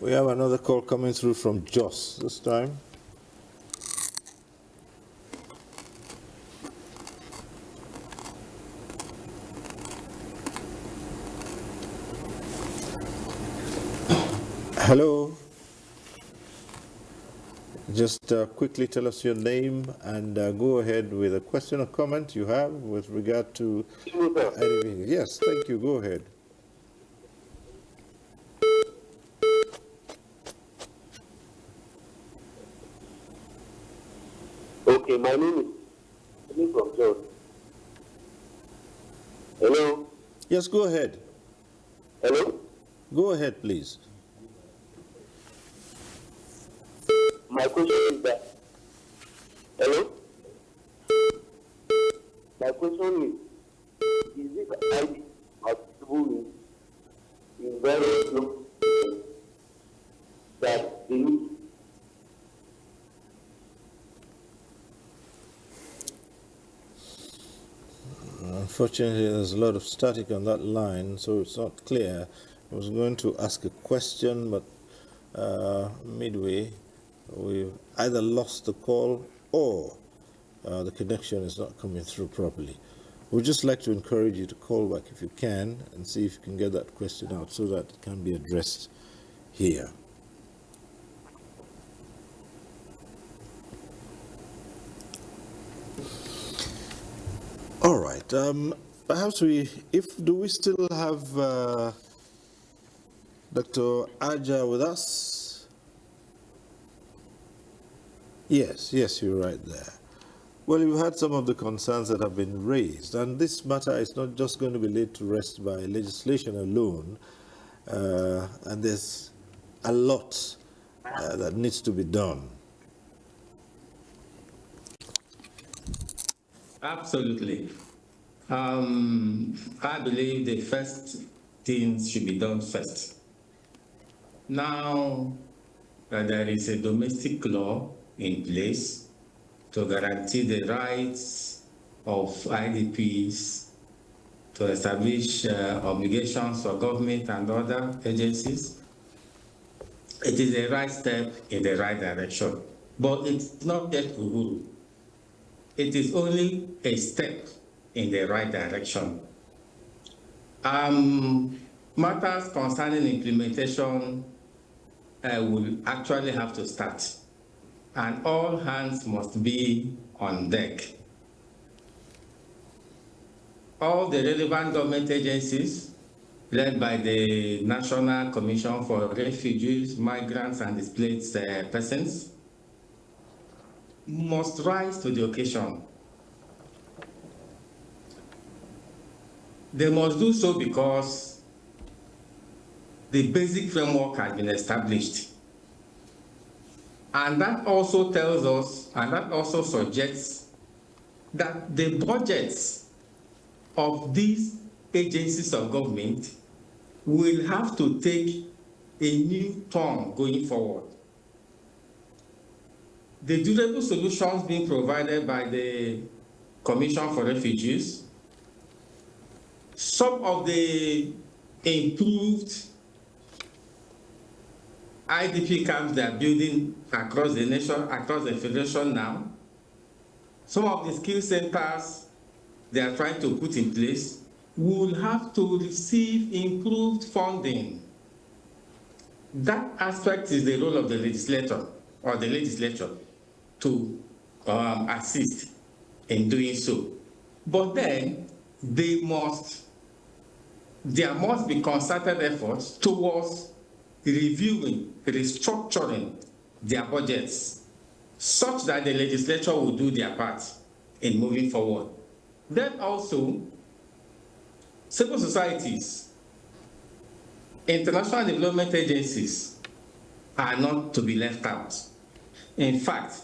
We have another call coming through from Jos this time. Hello. Just quickly tell us your name and go ahead with a question or comment you have with regard to anything. Yes, thank you. Go ahead. Okay, my name is from John. Hello? Yes, go ahead. Hello? Go ahead, please. My question is that, hello? My question is it ID possible in various locations that they need? Unfortunately, there's a lot of static on that line, so it's not clear. I was going to ask a question, but midway, we've either lost the call or the connection is not coming through properly. We'd just like to encourage you to call back if you can and see if you can get that question out so that it can be addressed here. All right. Perhaps do we still have Dr. Aja with us? Yes, you're right there. Well, you've had some of the concerns that have been raised, and this matter is not just going to be laid to rest by legislation alone, and there's a lot that needs to be done. Absolutely. I believe the first things should be done first. Now that there is a domestic law in place to guarantee the rights of IDPs, to establish obligations for government and other agencies, it is a right step in the right direction. but it's not yet Uhuru. It is only a step in the right direction. Matters concerning implementation will actually have to start, and all hands must be on deck. All the relevant government agencies, led by the National Commission for Refugees, Migrants, and Displaced Persons, must rise to the occasion. They must do so because the basic framework has been established. And that also tells us, and that also suggests, that the budgets of these agencies of government will have to take a new turn going forward. The durable solutions being provided by the Commission for Refugees, some of the improved IDP camps they are building across the nation, across the federation now, some of the skill centers they are trying to put in place will have to receive improved funding. That aspect is the role of the legislator or the legislature to assist in doing so. But then there must be concerted efforts towards reviewing, restructuring their budgets such that the legislature will do their part in moving forward. Then also, civil societies, international development agencies are not to be left out. In fact,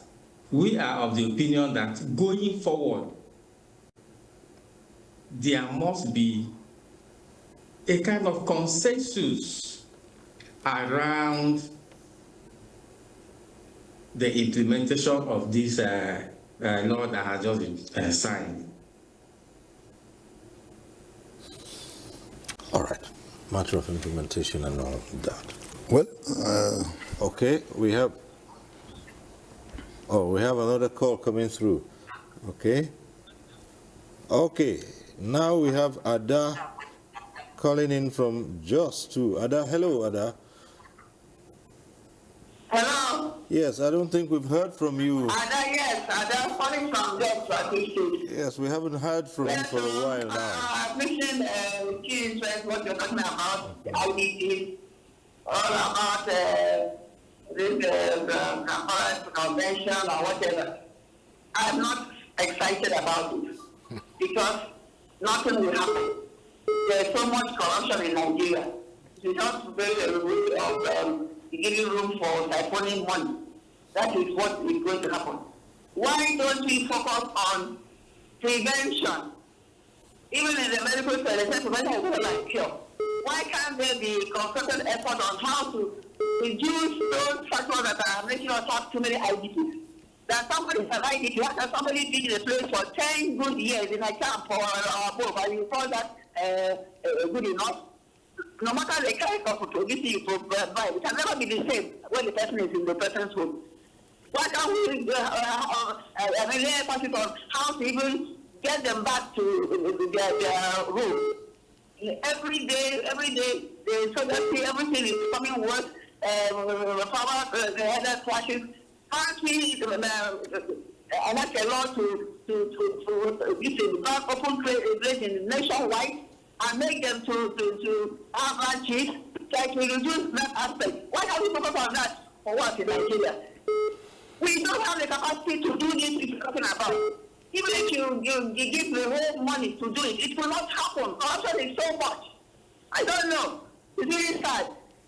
we are of the opinion that going forward, there must be a kind of consensus around the implementation of this law that has just been signed. All right. Matter of implementation and all that. Well, okay, we have another call coming through. Okay. Now we have Ada calling in from Jos too. Ada, hello, Ada. Hello? Yes, I don't think we've heard from you. Ada, yes, Ada, calling from Jos. Yes, we haven't heard from you for a while now. I appreciate with key interest what you're talking about, the IDP, all about this convention or whatever. I'm not excited about it because nothing will happen. There's so much corruption in Nigeria. It's just very root of giving room for siphoning money. That is what is going to happen. Why don't we focus on prevention? Even in the medical field, they say prevention is better than cure. Why can't there be concerted effort on how to reduce those factors that are making us have too many IDPs? That somebody is an IDP, after somebody been in a place for 10 good years in a camp or above, and you call that good enough? No matter the kind of producing you provide, it can never be the same when the person is in the person's home. Why can't we pass it on how to even get them back to their room? Every day, so that everything is becoming worse. Power, the other clashes. Can't we enact a law to open trade nationwide and make them to have branches, try to reduce that aspect? Why can't we focus on that for what in Nigeria? We don't have the capacity to do this you're talking about. Even if you give the whole money to do it, it will not happen. Corruption is so much. I don't know. It's really sad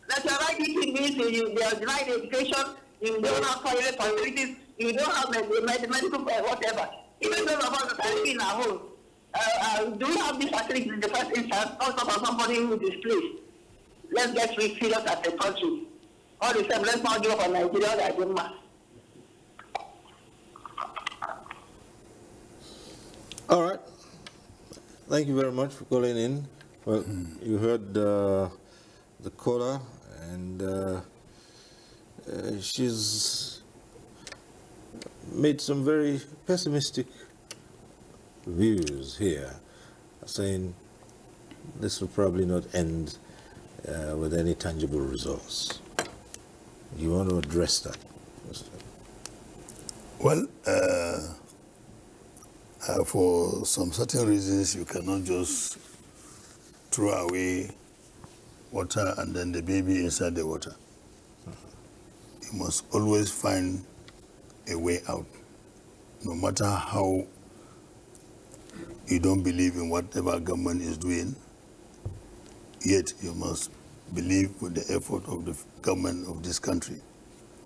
that you're right. It means they are denied education, you don't have toilet facilities, you don't have medical whatever. Even those of us that are living at home, do we have these facilities in the first instance, also for somebody who is displaced? Let's get serious as a country. All the same, let's not give up on Nigeria that do matter. All right. Thank you very much for calling in. Well, you heard the caller, and she's made some very pessimistic views here, saying this will probably not end with any tangible results. You want to address that? Well, for some certain reasons, you cannot just throw away water and then the baby inside the water. You must always find a way out, no matter how you don't believe in whatever government is doing, yet you must believe with the effort of the government of this country,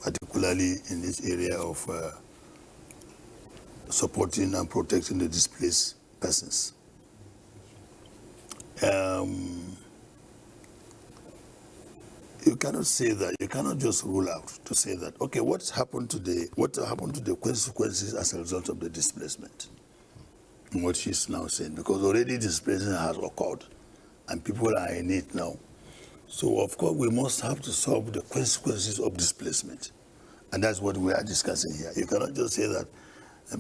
particularly in this area of supporting and protecting the displaced persons. You cannot say that. You cannot just rule out to say that. Okay, what happened to the consequences as a result of the displacement? And what she's now saying, because already displacement has occurred, and people are in it now. So of course we must have to solve the consequences of displacement, and that's what we are discussing here. You cannot just say that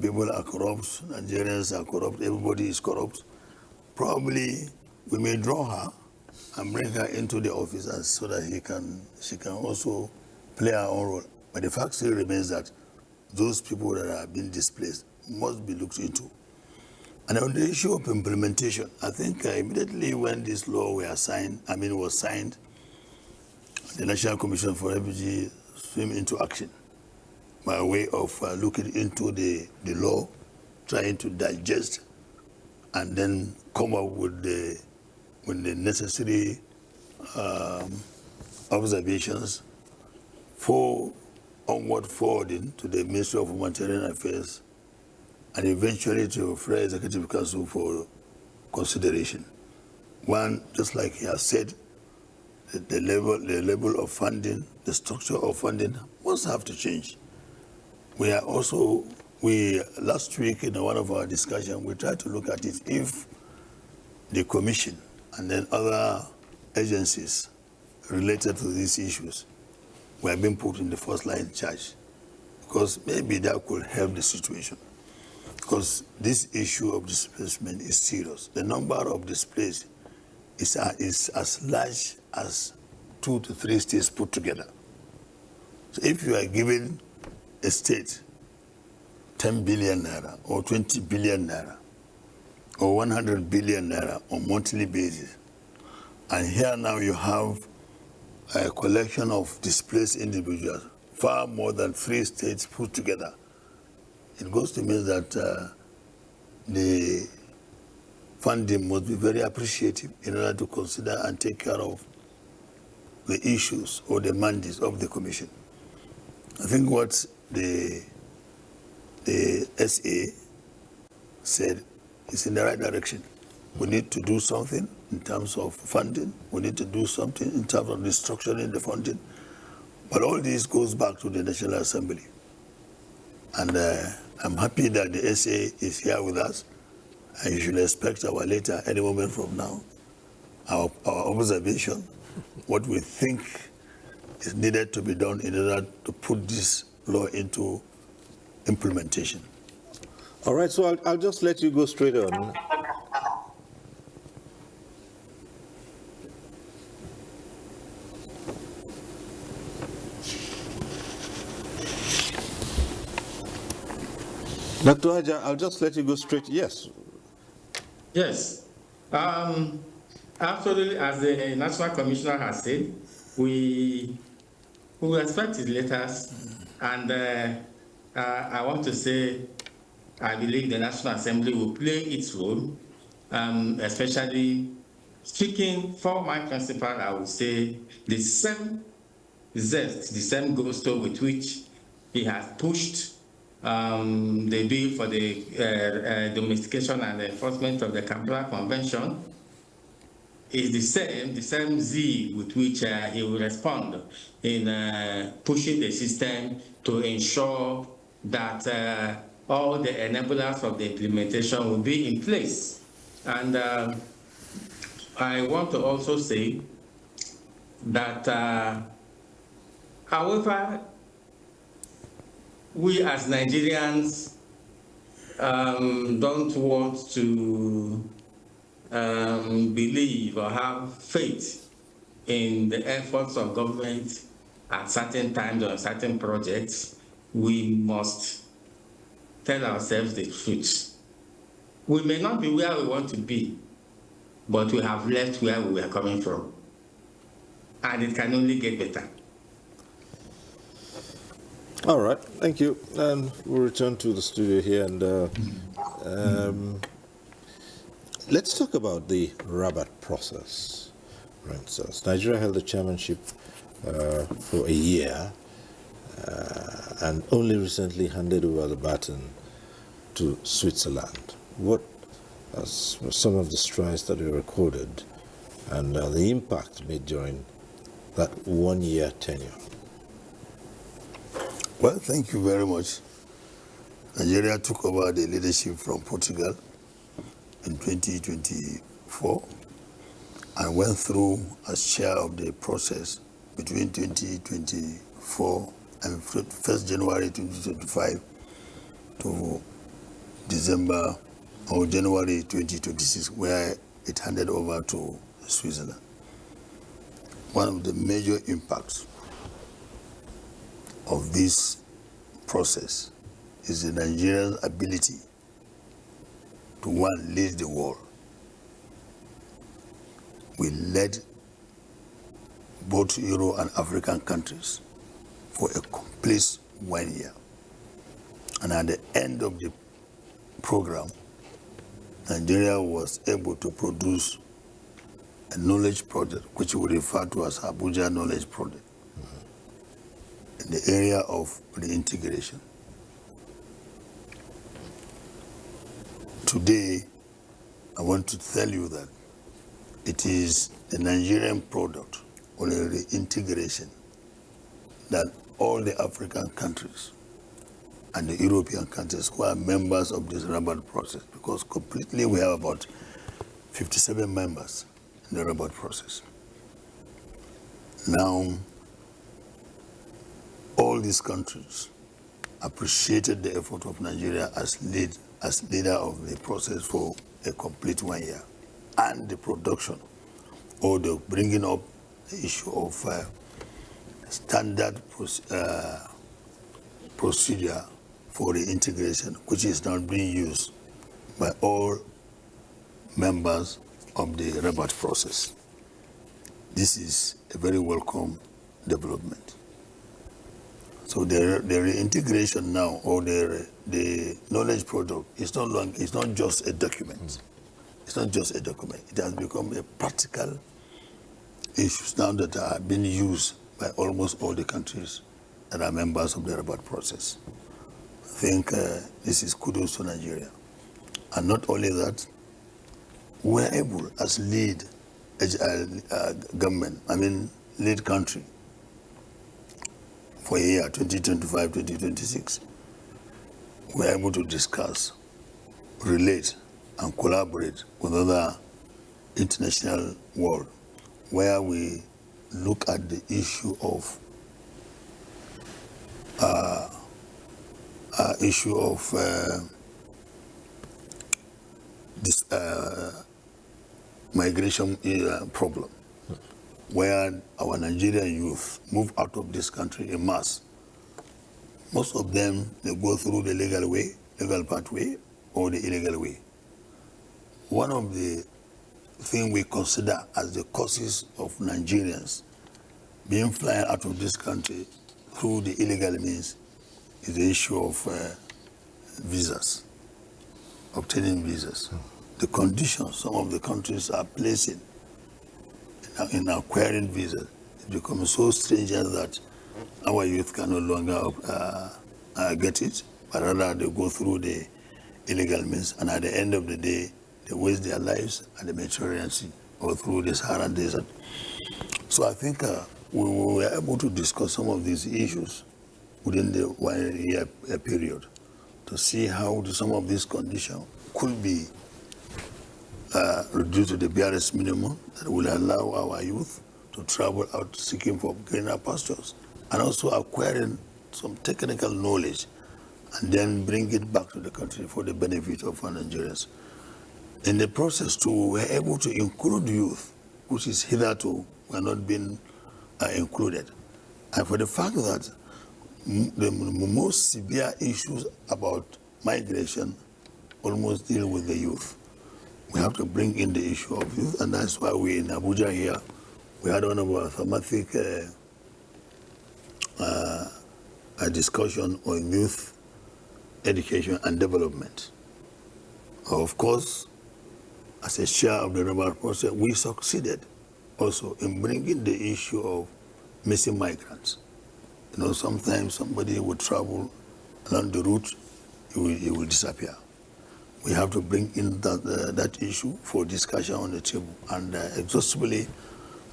people are corrupt, Nigerians are corrupt, everybody is corrupt. Probably we may draw her and bring her into the office so that she can also play her own role. But the fact still remains that those people that are being displaced must be looked into. And on the issue of implementation, I think immediately when this law was signed, the National Commission for Refugees swim into action by way of looking into the law, trying to digest, and then come up with the necessary observations for onward forwarding to the Ministry of Humanitarian Affairs and eventually to Federal Executive Council for consideration. One, just like he has said, the level of funding, the structure of funding must have to change. Last week in one of our discussions, we tried to look at it if the Commission and then other agencies related to these issues were being put in the first line charge, because maybe that could help the situation. Because this issue of displacement is serious. The number of displaced is as large as 2 to 3 states put together. So if you are giving a state 10 billion naira or 20 billion naira or 100 billion naira on monthly basis, and here now you have a collection of displaced individuals, far more than 3 states put together, it goes to mean that the funding must be very appreciative in order to consider and take care of the issues or the mandates of the Commission. I think what the SA said is in the right direction. We need to do something in terms of funding. We need to do something in terms of restructuring the funding. But all this goes back to the National Assembly. And I'm happy that the SA is here with us. And you should expect our letter any moment from now, our observation, what we think is needed to be done in order to put this law into implementation. All right, so I'll just let you go straight on. Dr. Haja, I'll just let you go straight. Yes. Yes. Absolutely, as the National Commissioner has said, we respect his letters, and I want to say I believe the National Assembly will play its role, especially speaking for my principal. I would say the same zest, the same gusto with which he has pushed the bill for the domestication and enforcement of the Kampala Convention is the same zeal with which he will respond in pushing the system to ensure that all the enablers of the implementation will be in place. And I want to also say that, however, we as Nigerians don't want to believe or have faith in the efforts of government at certain times or certain projects, we must tell ourselves the truth. We may not be where we want to be, but we have left where we were coming from. And it can only get better. All right, thank you. And we'll return to the studio here, and let's talk about the Rabat process, for instance. Nigeria held the chairmanship for a year and only recently handed over the baton to Switzerland. What are some of the strides that were recorded and the impact made during that 1-year tenure? Well, thank you very much. Nigeria took over the leadership from Portugal in 2024 and went through as chair of the process between 2024 and 1st January 2025 to December or January 2026, where it handed over to Switzerland. One of the major impacts of this process is the Nigerian ability to, one, lead the world. We led both Euro and African countries for a complete 1 year. And at the end of the program, Nigeria was able to produce a knowledge project, which we refer to as Abuja Knowledge Project, in the area of the integration. Today, I want to tell you that it is the Nigerian product or the integration that all the African countries and the European countries who are members of this Rabat process, because completely we have about 57 members in the Rabat process. Now, all these countries appreciated the effort of Nigeria as leader of the process for a complete 1 year, and the production or the bringing up the issue of standard procedure for the integration, which is now being used by all members of the Rabat process. This is a very welcome development. So the reintegration now, or the knowledge product, is not just a document. It's not just a document. It has become a practical issues now that are being used by almost all the countries that are members of the Rabat process. I think this is kudos to Nigeria. And not only that, we're able as lead government, lead country for a year, 2025-2026, we're able to discuss, relate, and collaborate with other international world, where we look at the issue of this migration problem, where our Nigerian youth move out of this country en masse. Most of them, they go through the legal pathway, or the illegal way. One of the things we consider as the causes of Nigerians being flying out of this country through the illegal means is the issue of visas, obtaining visas. The conditions some of the countries are placing in acquiring visas is becoming so stringent that our youth can no longer get it, but rather they go through the illegal means, and at the end of the day, they waste their lives at the Mediterranean Sea or through the Saharan Desert. So I think we were able to discuss some of these issues within the 1 year period to see how some of these conditions could be reduced to the barest minimum that will allow our youth to travel out seeking for greener pastures, and also acquiring some technical knowledge and then bring it back to the country for the benefit of our Nigerians. In the process, too, we were able to include youth, which is hitherto were not being included. And for the fact that the most severe issues about migration almost deal with the youth, we have to bring in the issue of youth, and that's why we in Abuja here, we had one of our thematic a discussion on youth education and development. Of course, as a chair of the rebel process, we succeeded also in bringing the issue of missing migrants. You know, sometimes somebody would travel along the route, he will disappear. We have to bring in that issue for discussion on the table, and exhaustively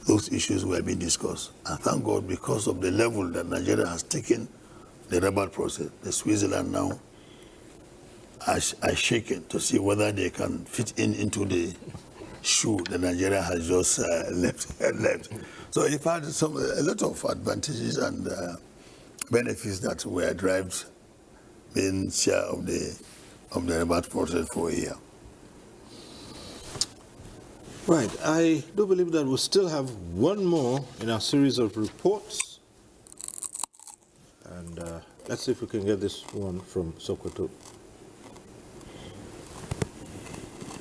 those issues were being discussed. And thank God, because of the level that Nigeria has taken the rebel process, the Switzerland now are shaken to see whether they can fit into the shoe that Nigeria has just left. So it had a lot of advantages and benefits that were derived being chair of the rebel process for a year. Right, I do believe that we still have one more in our series of reports. And let's see if we can get this one from Sokoto.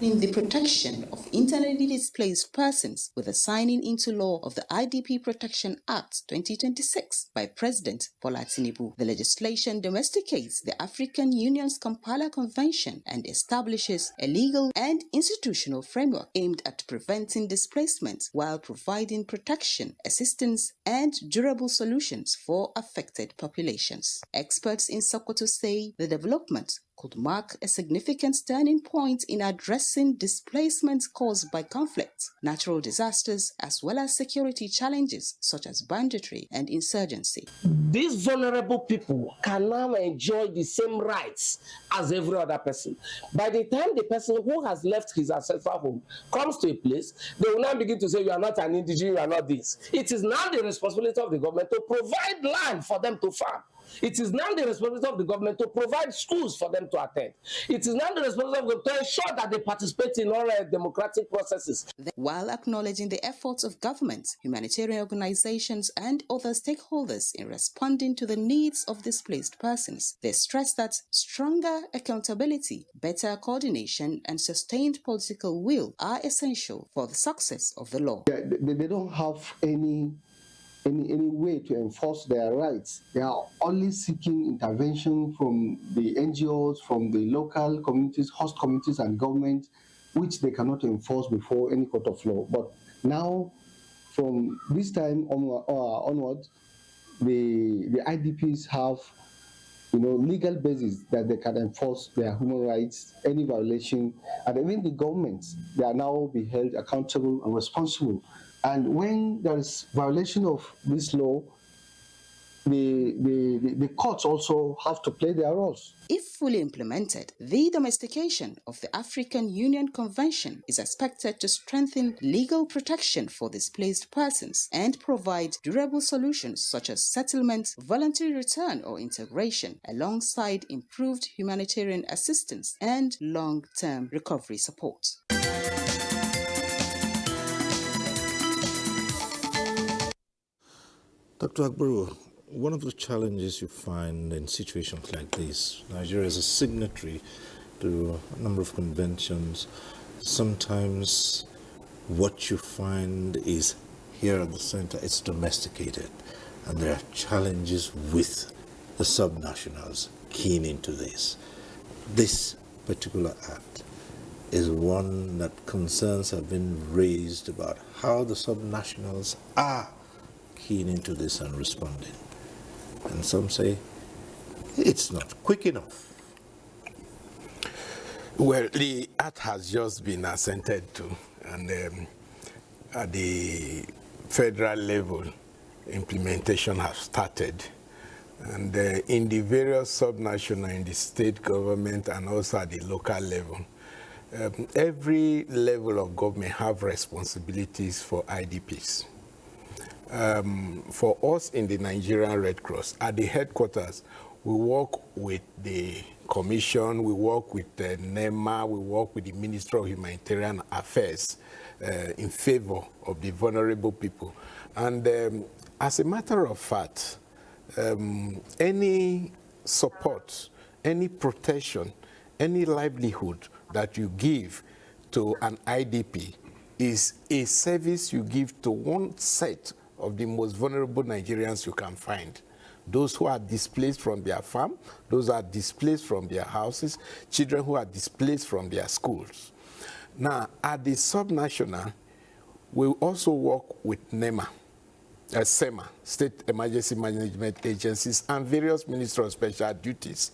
In the protection of internally displaced persons with the signing into law of the IDP Protection Act 2026 by President Bola Tinubu. The legislation domesticates the African Union's Kampala Convention and establishes a legal and institutional framework aimed at preventing displacement while providing protection, assistance, and durable solutions for affected populations. Experts in Sokoto say the development could mark a significant turning point in addressing displacement caused by conflict, natural disasters, as well as security challenges such as banditry and insurgency. These vulnerable people can now enjoy the same rights as every other person. By the time the person who has left his ancestral home comes to a place, they will now begin to say, you are not an indigenous, you are not this. It is now the responsibility of the government to provide land for them to farm. It is now the responsibility of the government to provide schools for them to attend. It is now the responsibility of the government to ensure that they participate in all democratic processes. While acknowledging the efforts of governments, humanitarian organizations, and other stakeholders in responding to the needs of displaced persons, they stress that stronger accountability, better coordination, and sustained political will are essential for the success of the law. They don't have any way to enforce their rights. They are only seeking intervention from the NGOs, from the local communities, host communities and government, which they cannot enforce before any court of law. But now, from this time onward, the IDPs have legal basis that they can enforce their human rights, any violation, and even the governments, they are now be held accountable and responsible. And when there is violation of this law, the courts also have to play their roles. If fully implemented, the domestication of the African Union Convention is expected to strengthen legal protection for displaced persons and provide durable solutions such as settlement, voluntary return or integration, alongside improved humanitarian assistance and long-term recovery support. Dr. Agbaru, one of the challenges you find in situations like this, Nigeria is a signatory to a number of conventions. Sometimes what you find is here at the center, it's domesticated, and there are challenges with the subnationals keen into this. This particular act is one that concerns have been raised about how the subnationals are keen into this and responding. And some say it's not quick enough. Well, the act has just been assented to, and at the federal level, implementation has started. And in the various subnational, in the state government, and also at the local level, every level of government have responsibilities for IDPs. For us in the Nigerian Red Cross, at the headquarters, We work with the Commission, we work with the NEMA, we work with the Ministry of Humanitarian Affairs in favor of the vulnerable people. And as a matter of fact, any support, any protection, any livelihood that you give to an IDP is a service you give to one set of the most vulnerable Nigerians you can find. Those who are displaced from their farm, those who are displaced from their houses, children who are displaced from their schools. Now, at the subnational, we also work with NEMA, SEMA, State Emergency Management Agencies, and various Ministries of Special Duties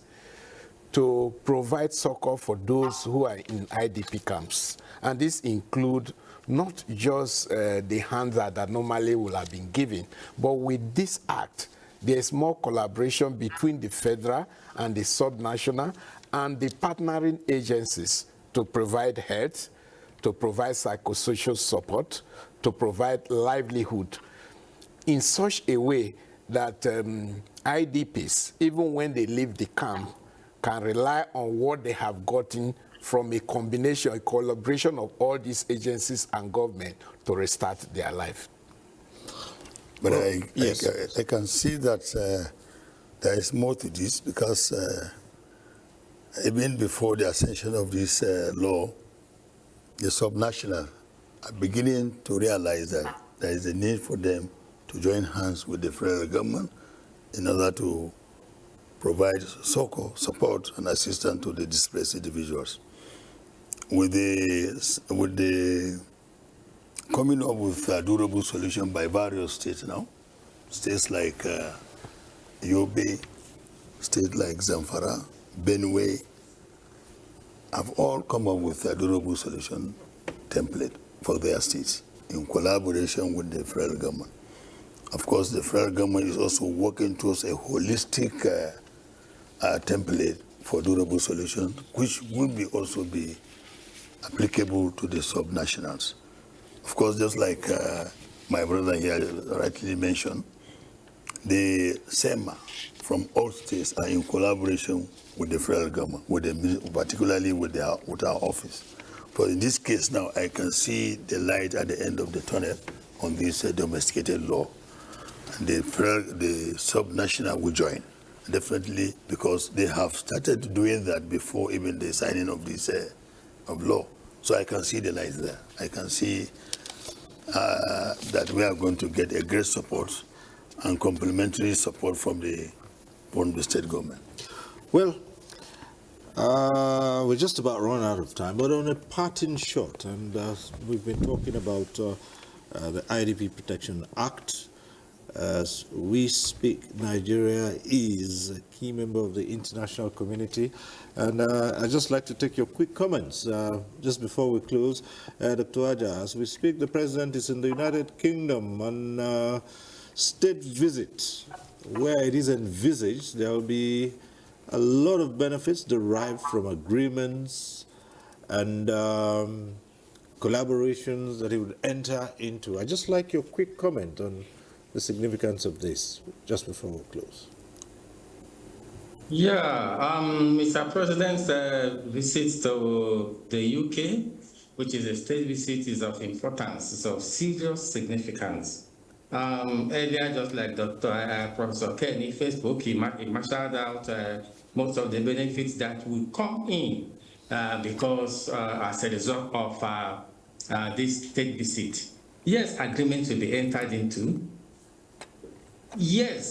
to provide succor for those who are in IDP camps. And this includes not just the hands that normally will have been given, but with this act, there is more collaboration between the federal and the subnational and the partnering agencies to provide health, to provide psychosocial support, to provide livelihood in such a way that IDPs, even when they leave the camp, can rely on what they have gotten from a combination, a collaboration of all these agencies and government to restart their life. But well, I can see that there is more to this, because even before the ascension of this law, the subnational are beginning to realize that there is a need for them to join hands with the federal government in order to provide succor, support, and assistance to the displaced individuals. With the coming up with a durable solution by various states now, states like Yobe, states like Zamfara, Benue, have all come up with a durable solution template for their states in collaboration with the federal government. Of course, the federal government is also working towards a holistic template for durable solution, which will also be applicable to the subnationals. Of course, just like my brother here rightly mentioned, the SEMA from all states are in collaboration with the federal government, particularly with our office. But in this case now, I can see the light at the end of the tunnel on this domesticated law. And the subnational will join, definitely, because they have started doing that before even the signing of this of law. So I can see the light there. I can see that we are going to get a great support and complementary support from the state government. Well, we're just about run out of time, but on a parting shot, and we've been talking about the IDP Protection Act. As we speak, Nigeria is a key member of the international community, and I'd just like to take your quick comments just before we close. Dr. Aja, as we speak, the President is in the United Kingdom on state visit, where it is envisaged there will be a lot of benefits derived from agreements and collaborations that he would enter into. I'd just like your quick comment on the significance of this, just before we close. Yeah, Mr. President's visit to the UK, which is a state visit, is of importance, it's of serious significance. Earlier, just like Professor Kenny, Facebook, he marshaled out most of the benefits that will come in because as a result of this state visit. Yes, agreements will be entered into. Yes,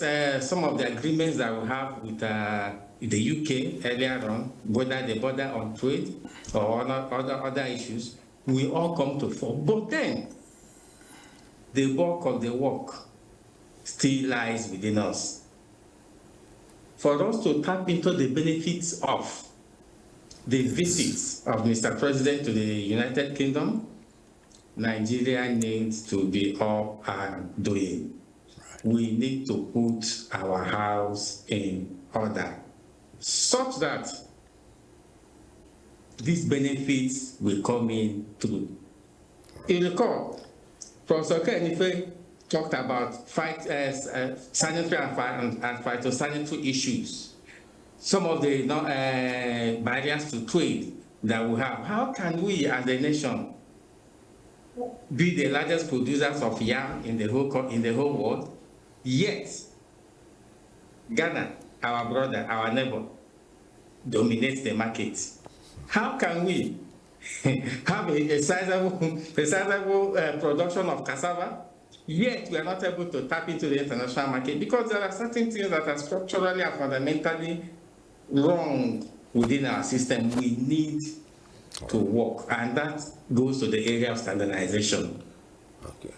some of the agreements that we have with the UK earlier on, whether they border on trade or other issues, will all come to fore. But then, the bulk of the work still lies within us. For us to tap into the benefits of the visits of Mr. President to the United Kingdom, Nigeria needs to be up and doing. We need to put our house in order such that these benefits will come in through. You recall, Professor Kenife talked about sanitary and phytosanitary issues some of the barriers to trade that we have. How can we as a nation be the largest producers of yam in the whole world, yet Ghana, our brother, our neighbor, dominates the market? How can we have a sizable production of cassava, yet we are not able to tap into the international market? Because there are certain things that are structurally and fundamentally wrong within our system. We need to work, and that goes to the area of standardization. Okay.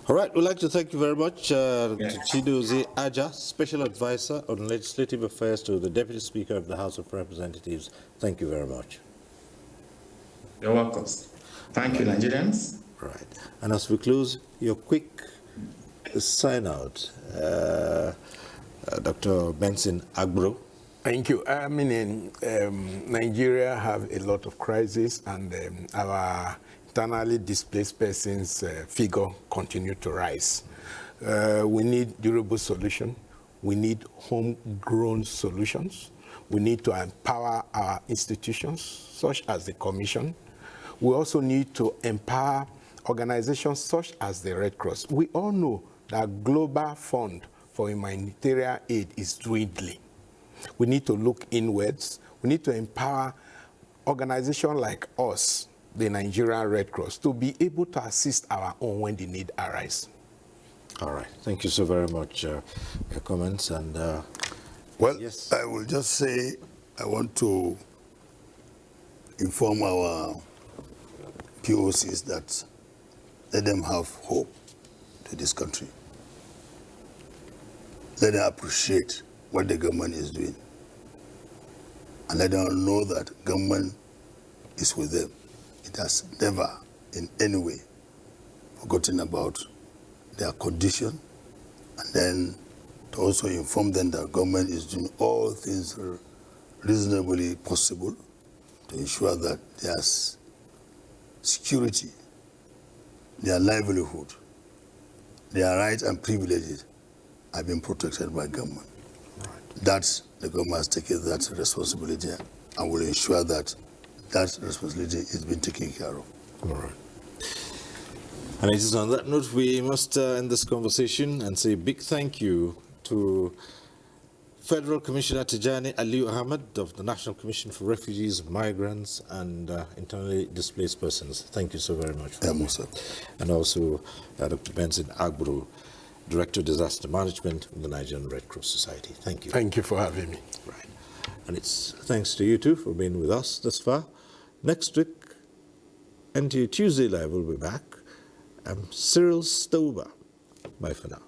All right, we'd like to thank you very much, Chidozie Aja, Special Advisor on Legislative Affairs to the Deputy Speaker of the House of Representatives. Thank you very much. You're welcome. Thank you, Nigerians. Right. And as we close, your quick sign out, Dr. Benson Agbro. Thank you. I mean, Nigeria have a lot of crises, and our internally displaced persons figure continue to rise. We need durable solution. We need homegrown solutions. We need to empower our institutions, such as the Commission. We also need to empower organizations such as the Red Cross. We all know that global fund for humanitarian aid is dwindling. We need to look inwards. We need to empower organizations like us, the Nigerian Red Cross, to be able to assist our own when the need arises. All right. Thank you so very much for your comments. And well, yes. I will just say I want to inform our POCs that let them have hope to this country. Let them appreciate what the government is doing. And let them know that government is with them. It has never in any way forgotten about their condition, and then to also inform them that government is doing all things reasonably possible to ensure that there's security, their livelihood, their rights and privileges are being protected by government. That the government has taken that responsibility and will ensure that that responsibility is being taken care of. All right. And it is on that note we must end this conversation and say a big thank you to Federal Commissioner Tijani Aliu Ahmed of the National Commission for Refugees, Migrants and Internally Displaced Persons. Thank you so very much. And also Dr. Benson Agbro, Director of Disaster Management of the Nigerian Red Cross Society. Thank you. Thank you for having me. Right. And it's thanks to you too for being with us thus far. Next week, NTU Tuesday Live will be back. I'm Cyril Stover. Bye for now.